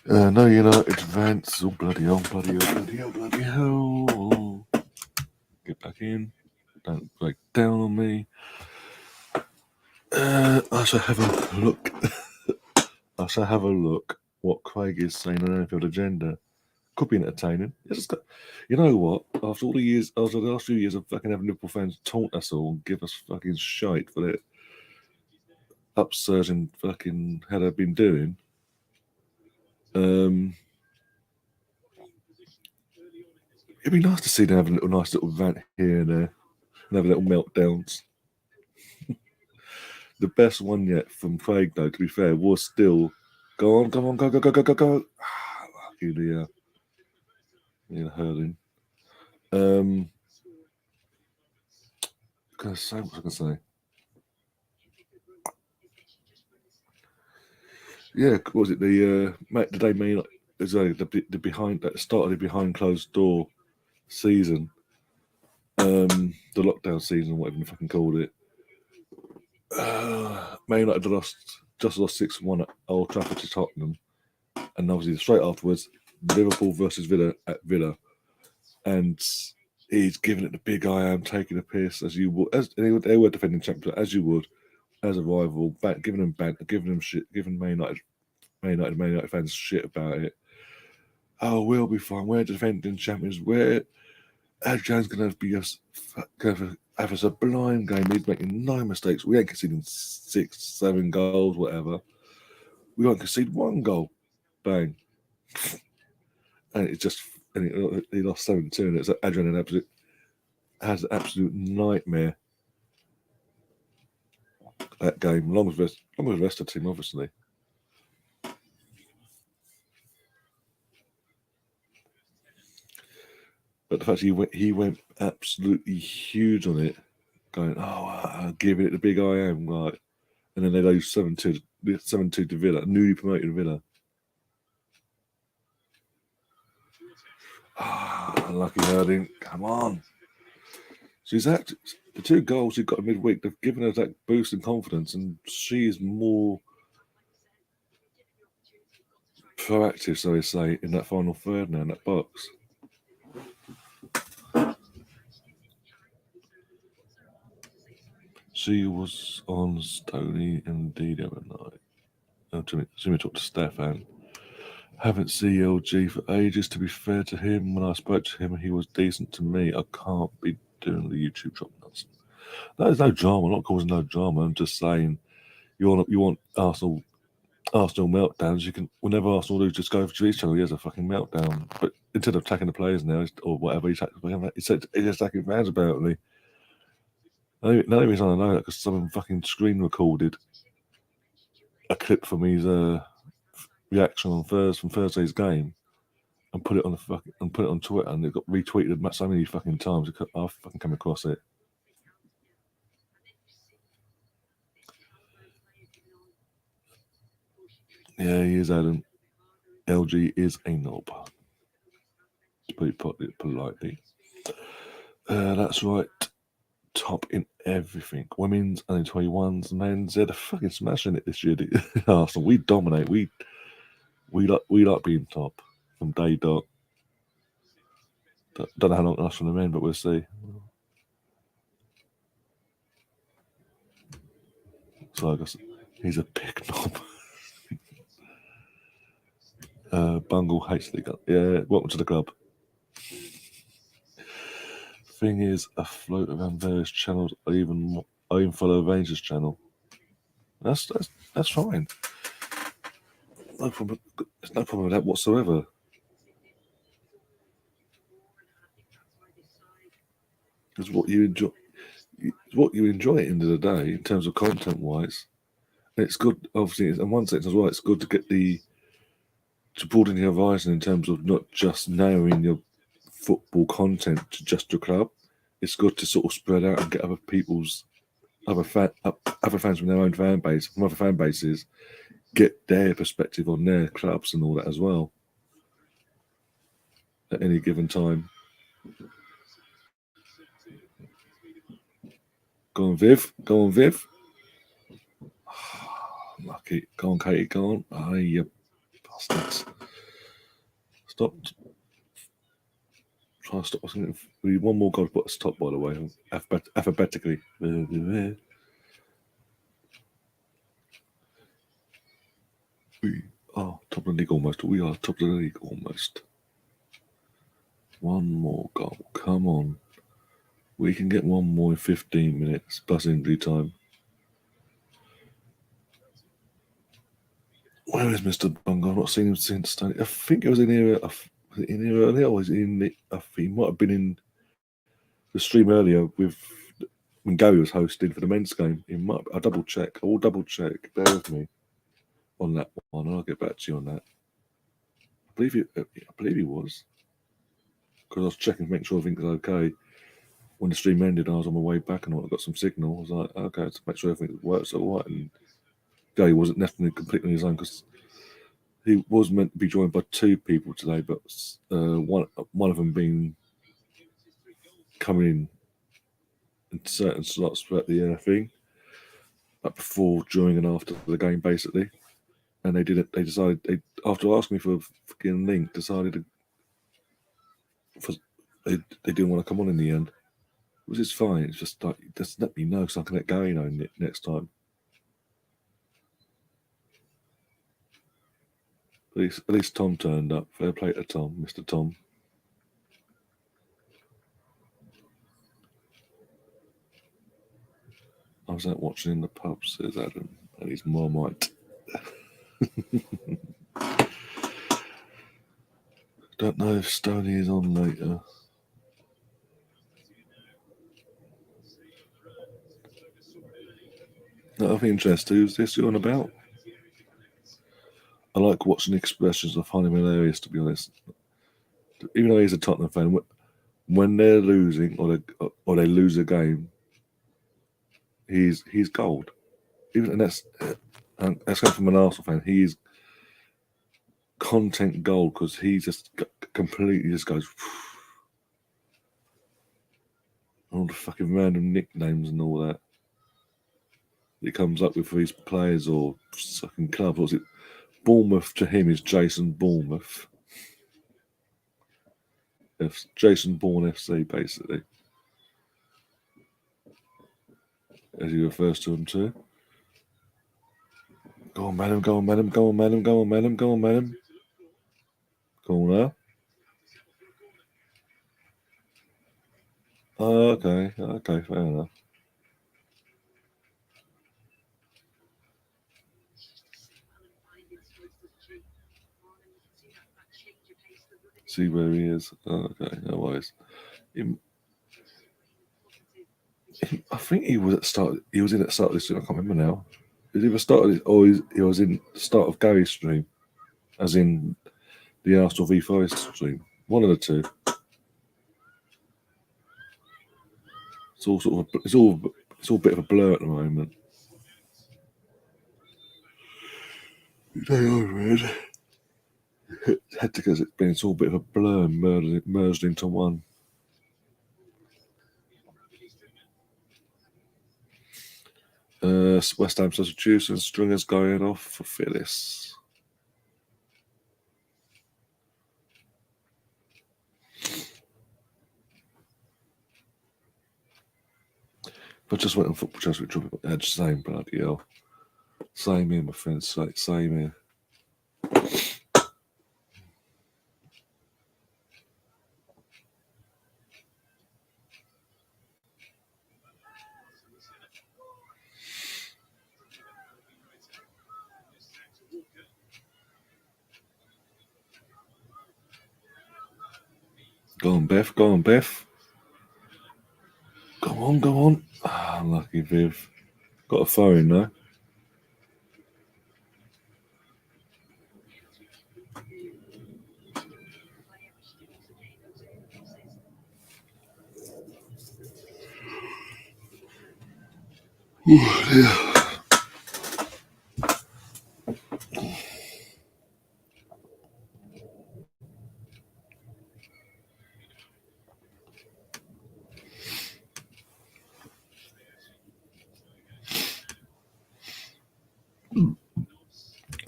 No United advance. Oh, bloody hell, bloody hell, bloody hell, bloody hell. Get back in. Don't break down on me. I shall have a look. I shall have a look what Craig is saying on Anfield agenda. Could be entertaining. You know what? After the last few years of fucking having Liverpool fans taunt us all and give us fucking shite for that upsurging fucking how they've been doing. It'd be nice to see them have a nice little rant here and there and have little meltdowns. The best one yet from Craig, though, to be fair, was still go on, go. Lucky the Hurling. What was I gonna say? Yeah, what was it the day mean it was the behind that started the behind closed door season, the lockdown season, whatever you fucking called it. Man United just lost 6-1 at Old Trafford to Tottenham, and obviously straight afterwards, Liverpool versus Villa at Villa, and he's giving it the big I am, taking a piss as you would, they were defending champions as you would, as a rival, giving them banter, giving them shit, giving Man United fans shit about it. Oh, we'll be fine. We're defending champions. Adrian's going to have a sublime game. He's making no mistakes. We ain't conceding 6, 7 goals, whatever. We won't concede 1 goal. Bang. And he lost 7-2. And it's Adrian has an absolute nightmare. That game, along with the rest of the team, obviously. But the fact he went absolutely huge on it, going, giving it the big I am, right? And then they lose 7-2 to Villa, newly promoted Villa. Unlucky Herding, come on. The 2 goals she got midweek, they've given her that boost in confidence, and she is more proactive, so they say, in that final third now, in that box. She was on Stony indeed the other night. Jimmy talked to Stefan. Haven't seen LG for ages, to be fair to him. When I spoke to him, he was decent to me. I can't be doing the YouTube drop nuts. There's no drama. I'm not causing no drama. I'm just saying you want Arsenal meltdowns. You can, whenever Arsenal lose, just go for each other. He has a fucking meltdown. But instead of attacking the players now, or whatever, he's attacking fans about me. The only reason I know that because someone fucking screen recorded a clip from his reaction from Thursday's game and put it on Twitter, and it got retweeted so many fucking times. I've fucking come across it. Yeah, he is, Adam. LG is a knob. To put it politely. That's right. Top in everything. Women's, under 21s, men's. They're fucking smashing it this year. Arsenal, we dominate. We like being top from day dot. Don't know how long it lasts from the men, but we'll see. So I guess he's a big knob. Bungle hates the gun. Yeah, welcome to the club. Thing is, I float around various channels. I even follow Rangers channel. That's fine. No problem. There's no problem with that whatsoever. It's what you enjoy. It's what you enjoy at the end of the day in terms of content wise. And it's good, obviously, in one sense as well. It's good to get to broaden your horizon in terms of not just narrowing your football content to just your club. It's good to sort of spread out and get other fans from their own fan base, from other fan bases, get their perspective on their clubs and all that as well at any given time. Go on, Viv. Go on, Viv. Lucky. Go on, Katie. Go on. Ah, you bastards. Stop. Try to stop. We need one more goal to put us top, by the way, alphabetically. We are top of the league almost. We are top of the league almost. One more goal. Come on. We can get one more in 15 minutes plus injury time. Where is Mr. Bungo? I've not seen him since. I think he was in here. In here earlier, or was he in? I think he might have been in the stream earlier with when Gary was hosting for the men's game. He might. I'll double check. I will double check. Bear with me on that one. I'll get back to you on that. I believe he was, because I was checking to make sure everything was okay. When the stream ended, I was on my way back and I got some signal. I was like, okay, to make sure everything works all right. And Gary wasn't necessarily completely on his own because he was meant to be joined by two people today, but one of them being coming in certain slots throughout the thing, like before, during, and after the game, basically. And they didn't. They decided after asking me for a fucking link, decided they didn't want to come on in the end. Which is fine. It's just like, just let me know so I can let Gary know next time. At least Tom turned up. Fair play to Tom, Mr. Tom. I was out watching in the pub, says Adam, and his Marmite. Don't know if Stoney is on later. Not of interest. Who's this on about? I like watching the expressions. I find him hilarious, to be honest. Even though he's a Tottenham fan, when they're losing or they lose a game, he's gold. And that's coming from an Arsenal fan. He's content gold because he just completely just goes all the fucking random nicknames and all that he comes up with for his players or fucking clubs. What's it? Bournemouth to him is Jason Bournemouth. Jason Bourne FC, basically, as he refers to him too. Go on, madam, go on, madam, go on, madam, go on, madam, go on, madam. Corner. Oh, okay, fair enough. See where he is. Oh, okay, no worries. I think he was at start. He was in at the start of this stream. I can't remember now. He either started or he was in the start of Gary's stream, as in the Arsenal v Forest stream. One of the two. It's all sort of it's all a bit of a blur at the moment. Day over because it's all a bit of a blur and merged into one. West Ham substitution, Stringer's going off for Phyllis. But just went on football just with Trouble Edge, same bloody hell. Same here, my friends. Same here. Go on, Beth. Go on, Beth. on, go on. Unlucky Viv. Got a phone though.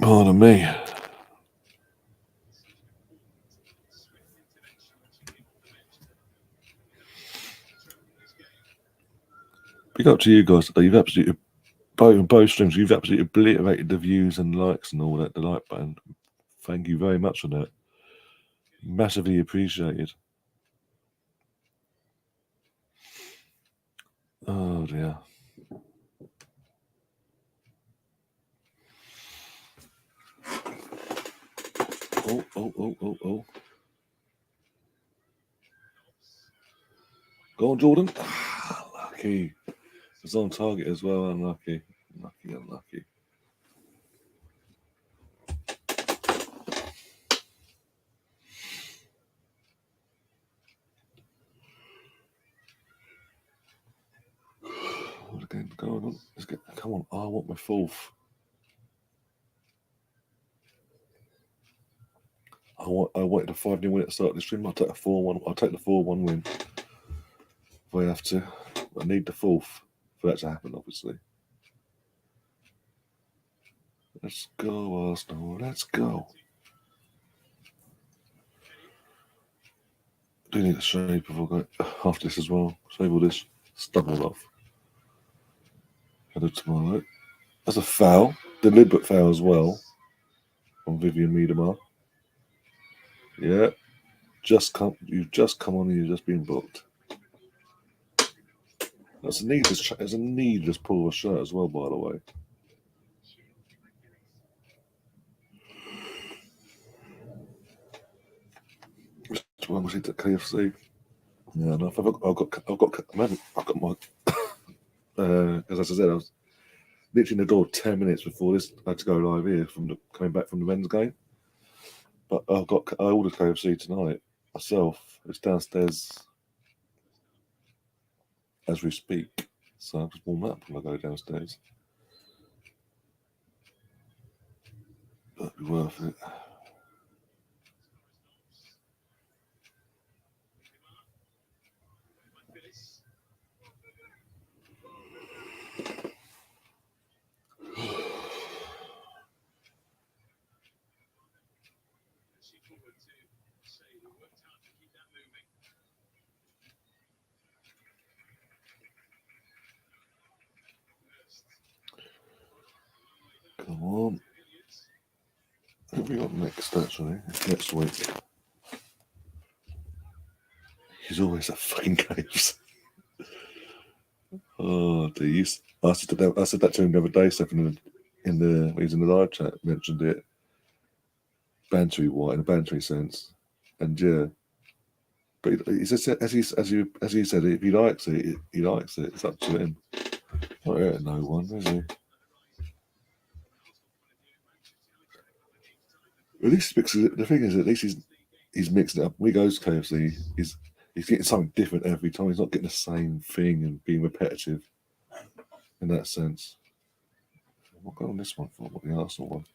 Oh, to me. Big up to you guys today. You've absolutely both streams. You've absolutely obliterated the views and likes and all that. The like button. Thank you very much for that. Massively appreciated. Oh dear. Oh. Go on, Jordan. Lucky. It's on target as well. Unlucky. Unlucky. Again, go on. Come on. I want my fourth. I wanted a 5-0 win at the start of the stream. I'll take a 4-1. I'll take the 4-1 win if I have to. I need the fourth for that to happen, obviously. Let's go, Arsenal. Let's go. I do need to shave before I go after this as well. Shave all this stubble off. Head of tomorrow. That's a foul. Deliberate foul as well. On Vivian Miedemar. Yeah. You've just come on and you've just been booked. That's a needless pull of a shirt as well, by the way. When was it at KFC? Yeah, no, I've got my as I said, I was literally in the door 10 minutes before this. I had to go live here coming back from the men's game. But I ordered KFC tonight myself. It's downstairs as we speak. So I'll just warm up when I go downstairs. That'd be worth it. Come on. Who have we got next, actually? Next week. He's always at fucking caves. Oh, geez. I said that to him the other day, Stephen, when he was in the live chat, mentioned it. Bantery white in a bantery sense. And yeah. But he said, as he said, if he likes it, he likes it. It's up to him. Not hurting no one, is he? At least the thing is, at least he's mixing it up. When he goes to KFC, he's getting something different every time. He's not getting the same thing and being repetitive in that sense. What got on this one for? What the Arsenal one?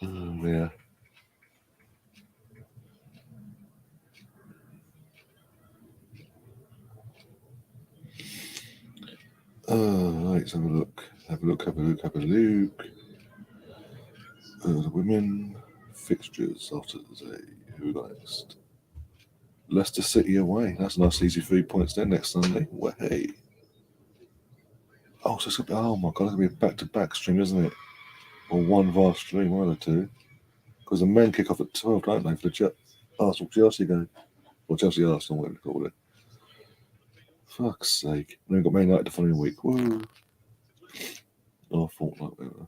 Oh, yeah. Let's have a look. Have a look. The women fixtures after the day. Who next? Leicester City away. That's a nice easy 3 points there next Sunday. Well, hey. Oh, so it's gonna be, oh my god, it's gonna be a back-to-back stream, isn't it? Or one vast stream, one of the two. Because the men kick off at 12, don't they, for the Arsenal Chelsea game? Or Chelsea Arsenal, whatever you call it. Fuck's sake. And then we've got Man United the following week. Woo. Oh, fortnight, whatever.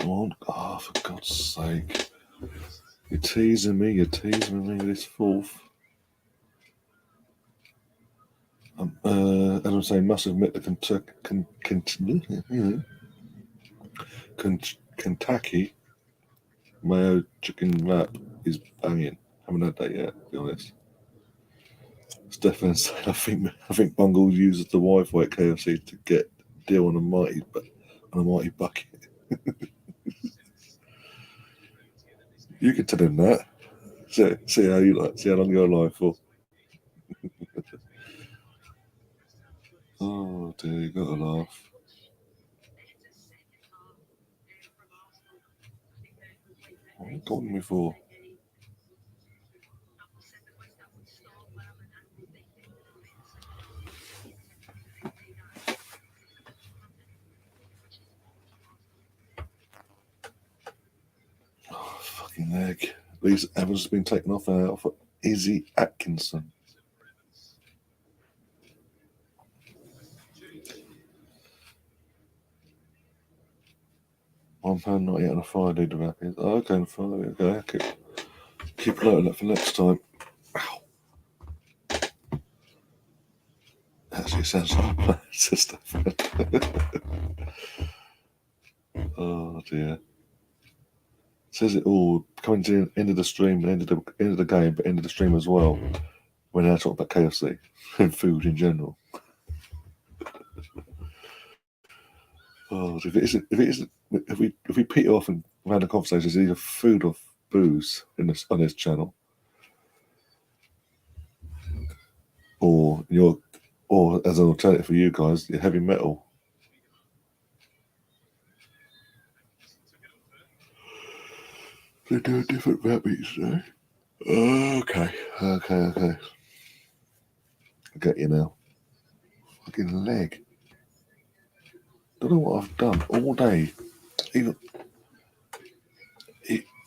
on. Oh, for God's sake. You're teasing me this fourth. As I'm saying, must admit the Kentucky mayo chicken wrap is banging. Haven't had that yet, to be honest. Stefan said, I think Bungle uses the Wi-Fi at KFC to get a deal on a mighty bucket. You can tell him that. See how long you're alive for. Oh dear, you gotta laugh. What are you calling me for? Oh, fucking egg. These Evans has been taken off now for Izzy Atkinson. £1.98 on a Friday to wrap it. Oh, okay, Friday. Okay, keep loading that for next time. Ow. Actually, sounds like my sister. Oh dear. Says it all coming to the end of the stream, end of the game, but end of the stream as well. When I talk about KFC and food in general. Oh, if we pit off and round the conversation, it's either food or booze on this channel, or as an alternative for you guys, your heavy metal. They do different rap each day. Okay. I get you now. Fucking leg. Don't know what I've done all day. Even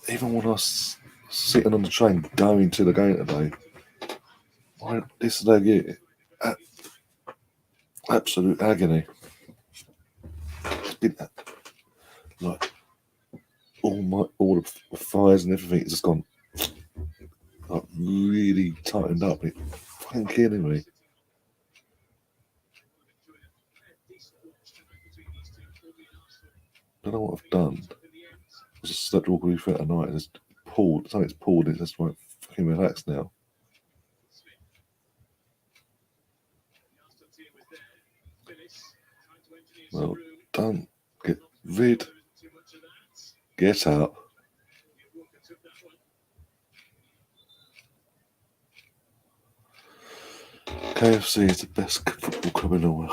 when I was sitting on the train going to the game today, this leg here, absolute agony. It's been like all the fires and everything has just gone like really tightened up. It's fucking killing me. Don't know what I've done. I just slept all the way through at night and just pulled. Something's pulled. It just won't fucking relax now. Well done. Get up. KFC is the best football club in the world.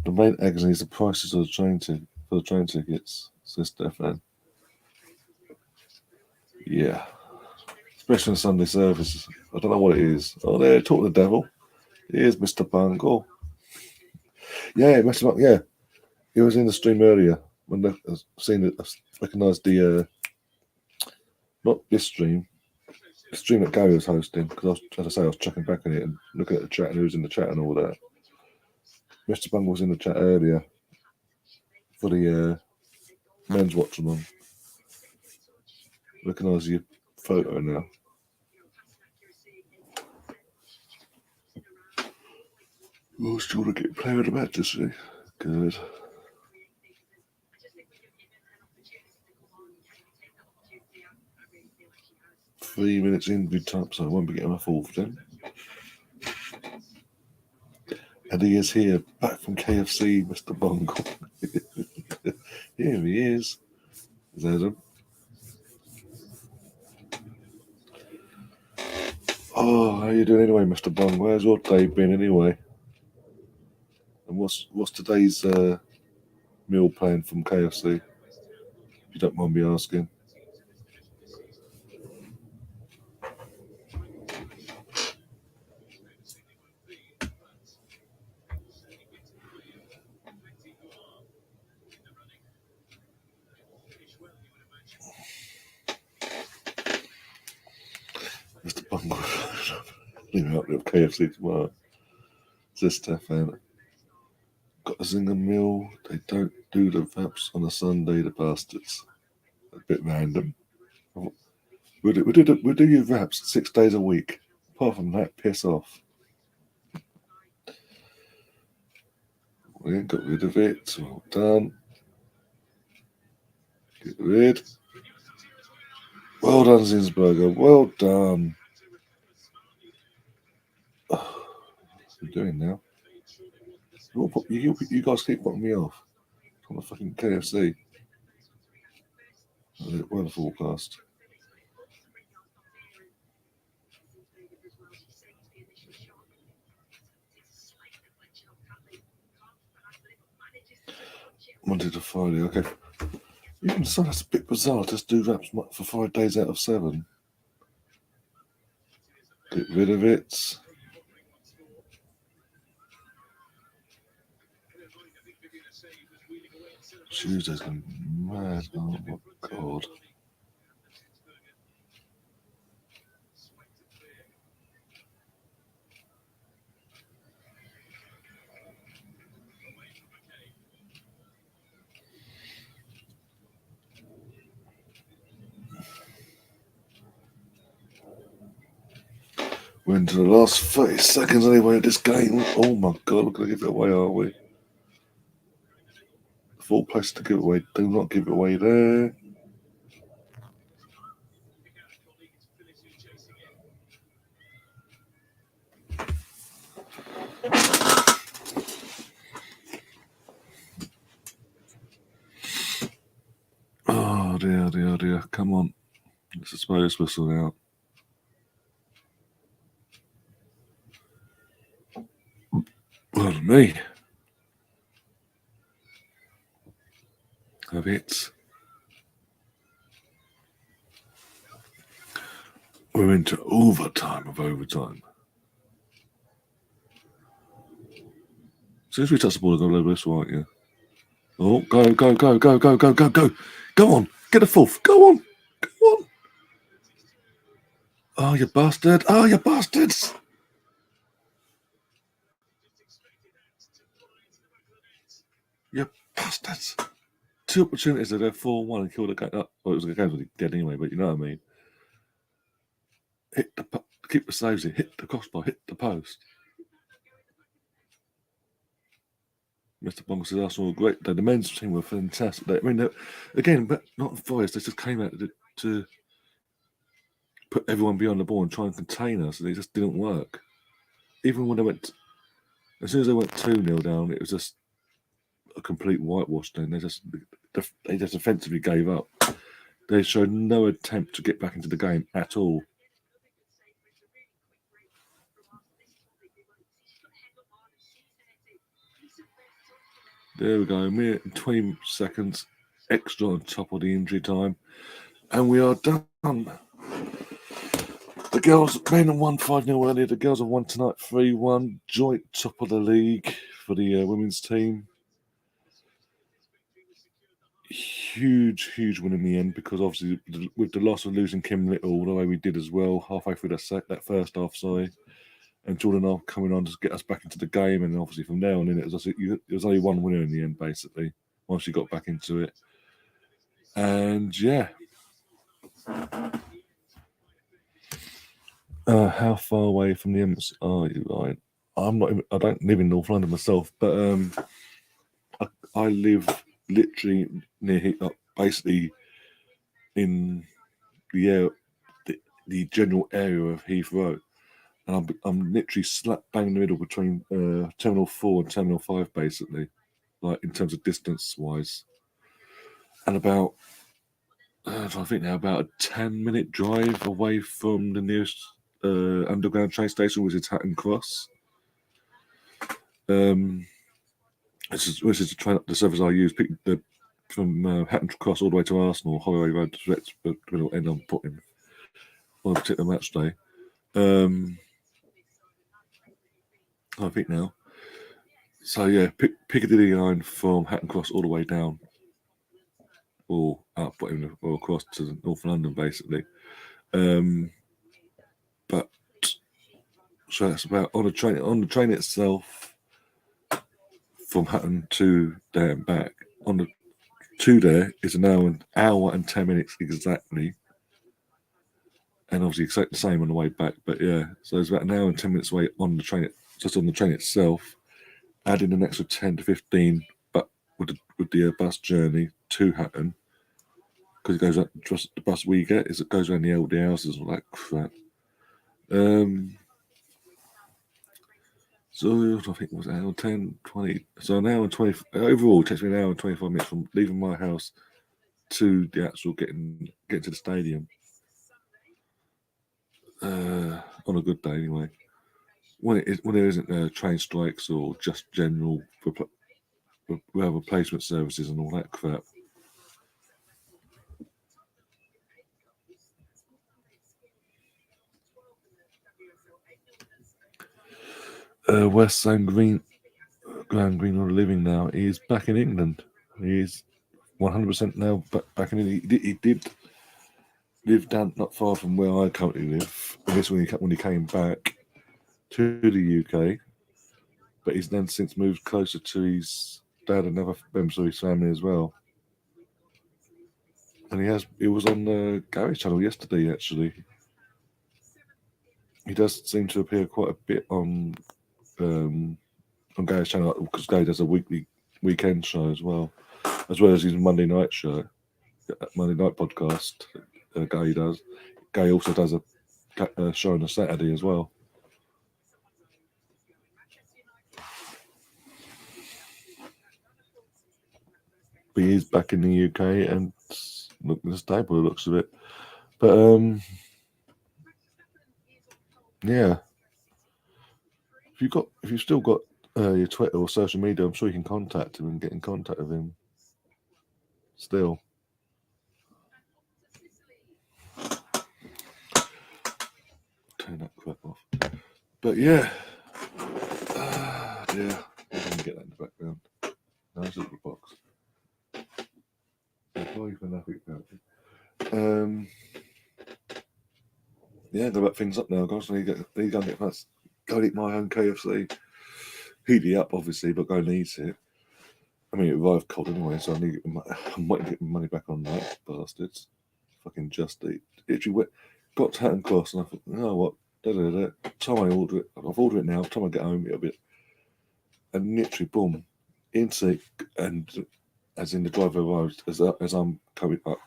The main agony is the prices of the train tickets, says Stefan. Yeah. Especially on Sunday services. I don't know what it is. Oh, there, talk to the devil. Here's Mr. Bungle. Yeah, Mr. Bungle, yeah. He was in the stream earlier when I recognised the not this stream, the stream that Gary was hosting, because I was checking back on it and looking at the chat and who was in the chat and all that. Mr. Bungle was in the chat earlier for the men's Watchalong. Recognise your photo now. Oh, still want to get player of the match this week. Good. Three minutes in good time, so I won't be getting my fourth then. And he is here, back from KFC, Mr. Bungle. Here he is. There's him. Oh, how you doing anyway, Mr. Bungle? Where's your day been anyway? And what's today's meal plan from KFC? If you don't mind me asking. Mr. Bungle. Leave me up with KFC tomorrow. Says Stefan. got a Zinger Mill. They don't do the wraps on a Sunday, the bastards. A bit random. We do your wraps 6 days a week. Apart from that, piss off. We ain't got rid of it. Well done. Get rid. Well done, Zinsberger. Well done. What are you doing now? You guys keep putting me off. On the fucking KFC. Weather forecast. Monday to Friday, okay. Even so, that's a bit bizarre. Just do wraps for 5 days out of 7. Get rid of it. Tuesday's going to be mad. Oh my god. We're into the last 30 seconds anyway of this game. Oh my god, we're going to give it away, are we? 4 places to give it away. Do not give it away there. Oh dear, dear, dear. Come on. Let's just play this whistle out. Pardon me. Have it. We're into overtime of overtime. As soon as we touch the ball, go over this, aren't you? Oh, go, go, go, go, go, go, go, go. Go on. Get a fourth. Go on. Go on. Oh, you bastard. Oh, you bastards. You bastards. 2 opportunities there, 4-1 and killed the game. Well, it was a game was dead anyway, but you know what I mean. Hit the keep the saves in, hit the crossbar, hit the post. Mr. Bongo says Arsenal were great. The men's team were fantastic. I mean, again, but not the Forest. They just came out to put everyone behind the ball and try and contain us, and it just didn't work. Even when they went, as soon as they went 2-0 down, it was just a complete whitewash. Then they just offensively gave up. They showed no attempt to get back into the game at all. There we go. 20 seconds extra on top of the injury time, and we are done. The girls, men won 5-0 earlier. The girls have won tonight 3-1. Joint top of the league for the women's team. Huge win in the end, because obviously with the loss of losing Kim Little the way we did as well, halfway through that first half, and Jordan Arp coming on to get us back into the game, and obviously from there on in it was only one winner in the end basically once you got back into it. And yeah, how far away from the Emirates are you, Ryan? I don't live in North London myself, but I live literally near basically in the general area of Heathrow, and I'm literally slap bang in the middle between Terminal 4 and Terminal 5 basically, like in terms of distance wise, and about I think now about a 10-minute drive away from the nearest underground train station, which is Hatton Cross. This is the train, the service I use. From Hatton Cross all the way to Arsenal, Holloway Road to the middle end I'm putting on a particular match day. I think now. So yeah, Piccadilly line from Hatton Cross all the way down, or up, or across to North London basically. But so that's about on the train itself. from Hutton to there and back. On the to there is an hour and 10 minutes exactly. And obviously exactly the same on the way back. But yeah, so it's about an hour and 10 minutes away on the train, just on the train itself. Adding an extra 10 to 15, but with the bus journey to Hutton, because it goes up. Just the bus we get is it goes around the LD houses and all that crap. So I think it was an hour 10, 20. So an hour and 20 overall. It takes me an hour and 25 minutes from leaving my house to the actual getting to the stadium. On a good day, anyway. When there isn't train strikes or just general replacement services and all that crap. West Sam Graham Greenwood living now. He's back in England. He's 100% now back in England. He did live down not far from where I currently live. I guess when he came back to the UK, but he's then since moved closer to his dad and other members of his family as well. And he was on the Garage Channel yesterday, actually. He does seem to appear quite a bit on Garage Channel because Gary does a weekend show as well as his Monday night show, Monday night podcast. Gary does. Gary also does a show on a Saturday as well. But he is back in the UK and looking stable, the looks of it. But yeah, if you've still got your Twitter or social media, I'm sure you can contact him and get in contact with him. Still. Turn that crap off. But yeah. Yeah. I'm going to get that in the background. Nice little box. Yeah, go back things up now, guys. I need to go and get fast. Go and eat my own KFC. Heat it up, obviously, but go and eat it. I mean, it arrived cold anyway, so I might get my money back on that, bastards. Fucking Just Eat. Literally got to Hatton Cross, and I thought, you know what? Time I order it, I've ordered it now. By the time I get home, it'll be. And literally, boom, into and as in the driver arrives, as I'm coming up,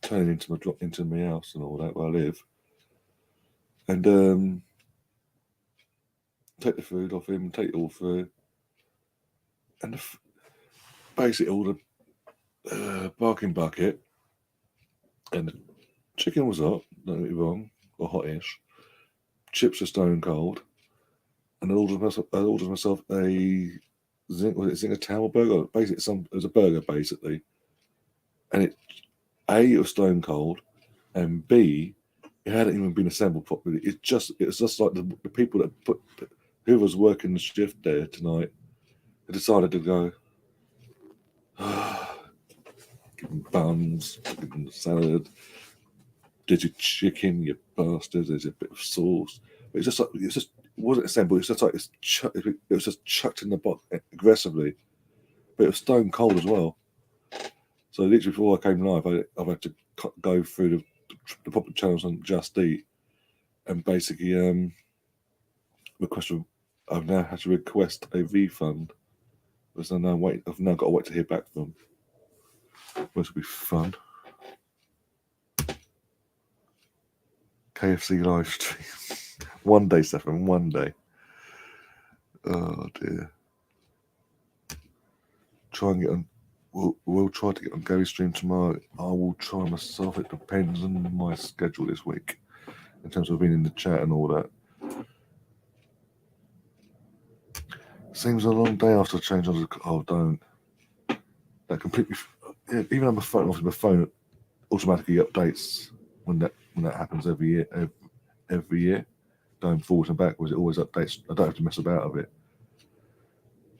turning into my house and all that where I live, and take the food off him, take it all through, and basically all the barking bucket, and the chicken was hot, don't get me wrong, or hot-ish. Chips are stone cold, and I ordered myself a Zinger Tower burger. Basically, it was a burger basically, and it was stone cold, and B, it hadn't even been assembled properly. It was just like the people that who was working the shift there tonight, they decided to go. Give them buns, give them salad. Did your chicken, you bastard? There's a bit of sauce. But it wasn't assembled. It's just like it was just chucked in the box aggressively. But it was stone cold as well. So literally before I came live, I've had to go through the proper channels on Just Eat, and basically I've now had to request a refund because I've now got to wait to hear back from them, which will be fun. KFC live stream. One day, Stefan, one day. Oh dear. Try and get on. We'll try to get on Gary's stream tomorrow. I will try myself. It depends on my schedule this week in terms of being in the chat and all that. Seems a long day after the change on the. Oh, don't. That completely. Yeah, even on my phone, obviously my phone automatically updates when that happens every year, going forward and backwards. It always updates. I don't have to mess about with it.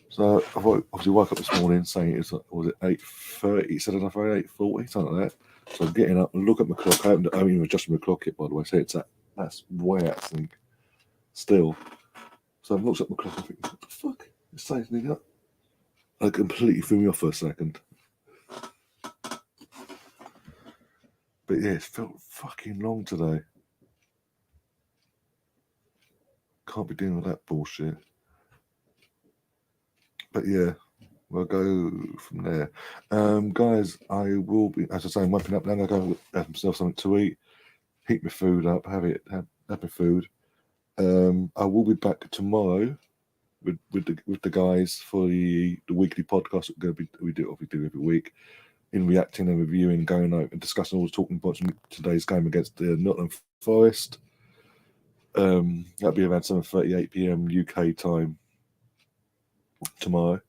So I've obviously woke up this morning saying was it 8:30? Said enough 8:40, something like that. So I'm getting up and look at my clock. I haven't even adjusted my clock yet, by the way. So that's way out of sync still. So I've looked at my clock and think, what the fuck? It's saying nearly up. It completely threw me off for a second. But yeah, it felt fucking long today. Can't be dealing with that bullshit. But yeah, we'll go from there. Guys, I will be, as I say, I'm wrapping up now. I'm going to go have myself something to eat, heat my food up, have my food. I will be back tomorrow with the guys for the weekly podcast. We do every week, in reacting and reviewing, going out and discussing all the talking points from today's game against the Nottingham Forest. That'll be around 7:38 p.m. UK time tomorrow.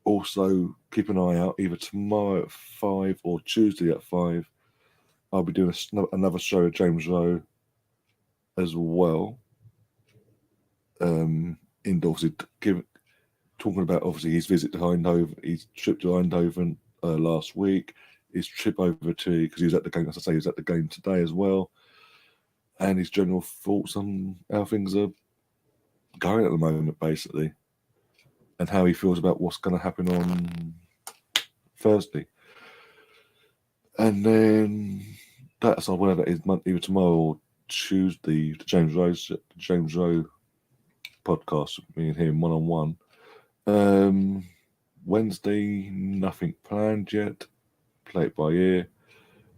Also, keep an eye out either tomorrow at 5 or Tuesday at 5. I'll be doing another show with James Rowe as well. Obviously, talking about obviously his visit to Eindhoven, his trip to Eindhoven last week, his trip over to, because he was at the game, as I say, he was at the game today as well, and his general thoughts on how things are going at the moment, basically, and how he feels about what's going to happen on Thursday. And then that's whether that is either tomorrow or Tuesday, the James Rowe podcast, me and him one-on-one. Wednesday, nothing planned yet. Play it by ear.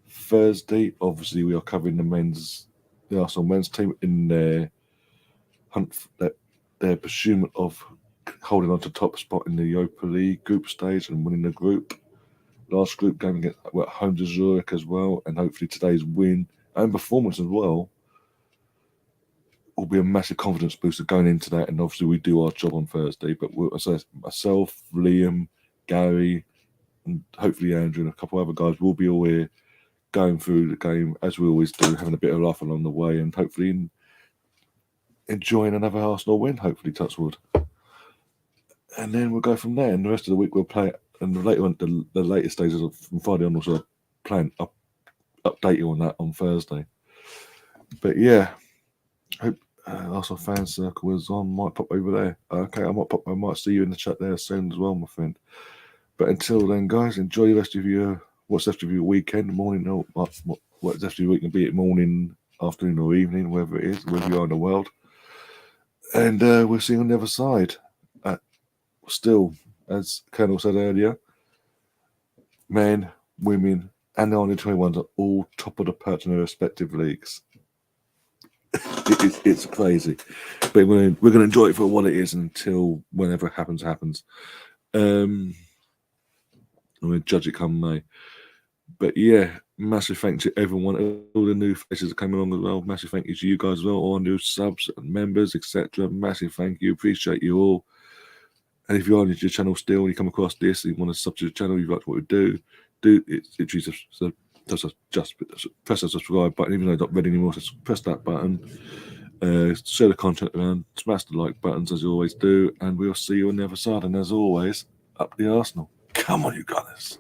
Thursday, obviously, we are covering the Arsenal men's team in their hunt, their pursuit of holding on to top spot in the Europa League group stage and winning the group. Last group game against home to Zurich as well, and hopefully today's win and performance as well will be a massive confidence booster going into that. And obviously, we do our job on Thursday. But myself, Liam, Gary, and hopefully Andrew and a couple of other guys will be all here going through the game as we always do, having a bit of laugh along the way, and hopefully enjoying another Arsenal win. Hopefully, touch wood. And then we'll go from there. And the rest of the week we'll play. And the later stages from Friday onwards, I'll plan update you on that on Thursday. But yeah, hope Arsenal fan circle is on. Might pop over there. Okay, I might see you in the chat there soon as well, my friend. But until then, guys, enjoy the rest of what's left of your weekend, morning, or what's left of your week, be it morning, afternoon, or evening, wherever it is, wherever you are in the world. And we'll see you on the other side. Still, as Colonel said earlier, men, women, and the under-21s are all top of the perch in their respective leagues. It's crazy, but we're going to enjoy it for what it is until whenever it happens. I'm going to judge it come May. But yeah, massive thank you to everyone, all the new faces that came along as well. Massive thank you to you guys as well, all new subs and members, etc. Massive thank you, appreciate you all. And if you're on your channel still and you come across this and you want to sub to the channel, you like what we do it's literally just press the subscribe button, even though it's not ready anymore. So press that button, share the content around, smash the like buttons as you always do, and we'll see you on the other side. And as always, up the Arsenal. Come on, you Gunners.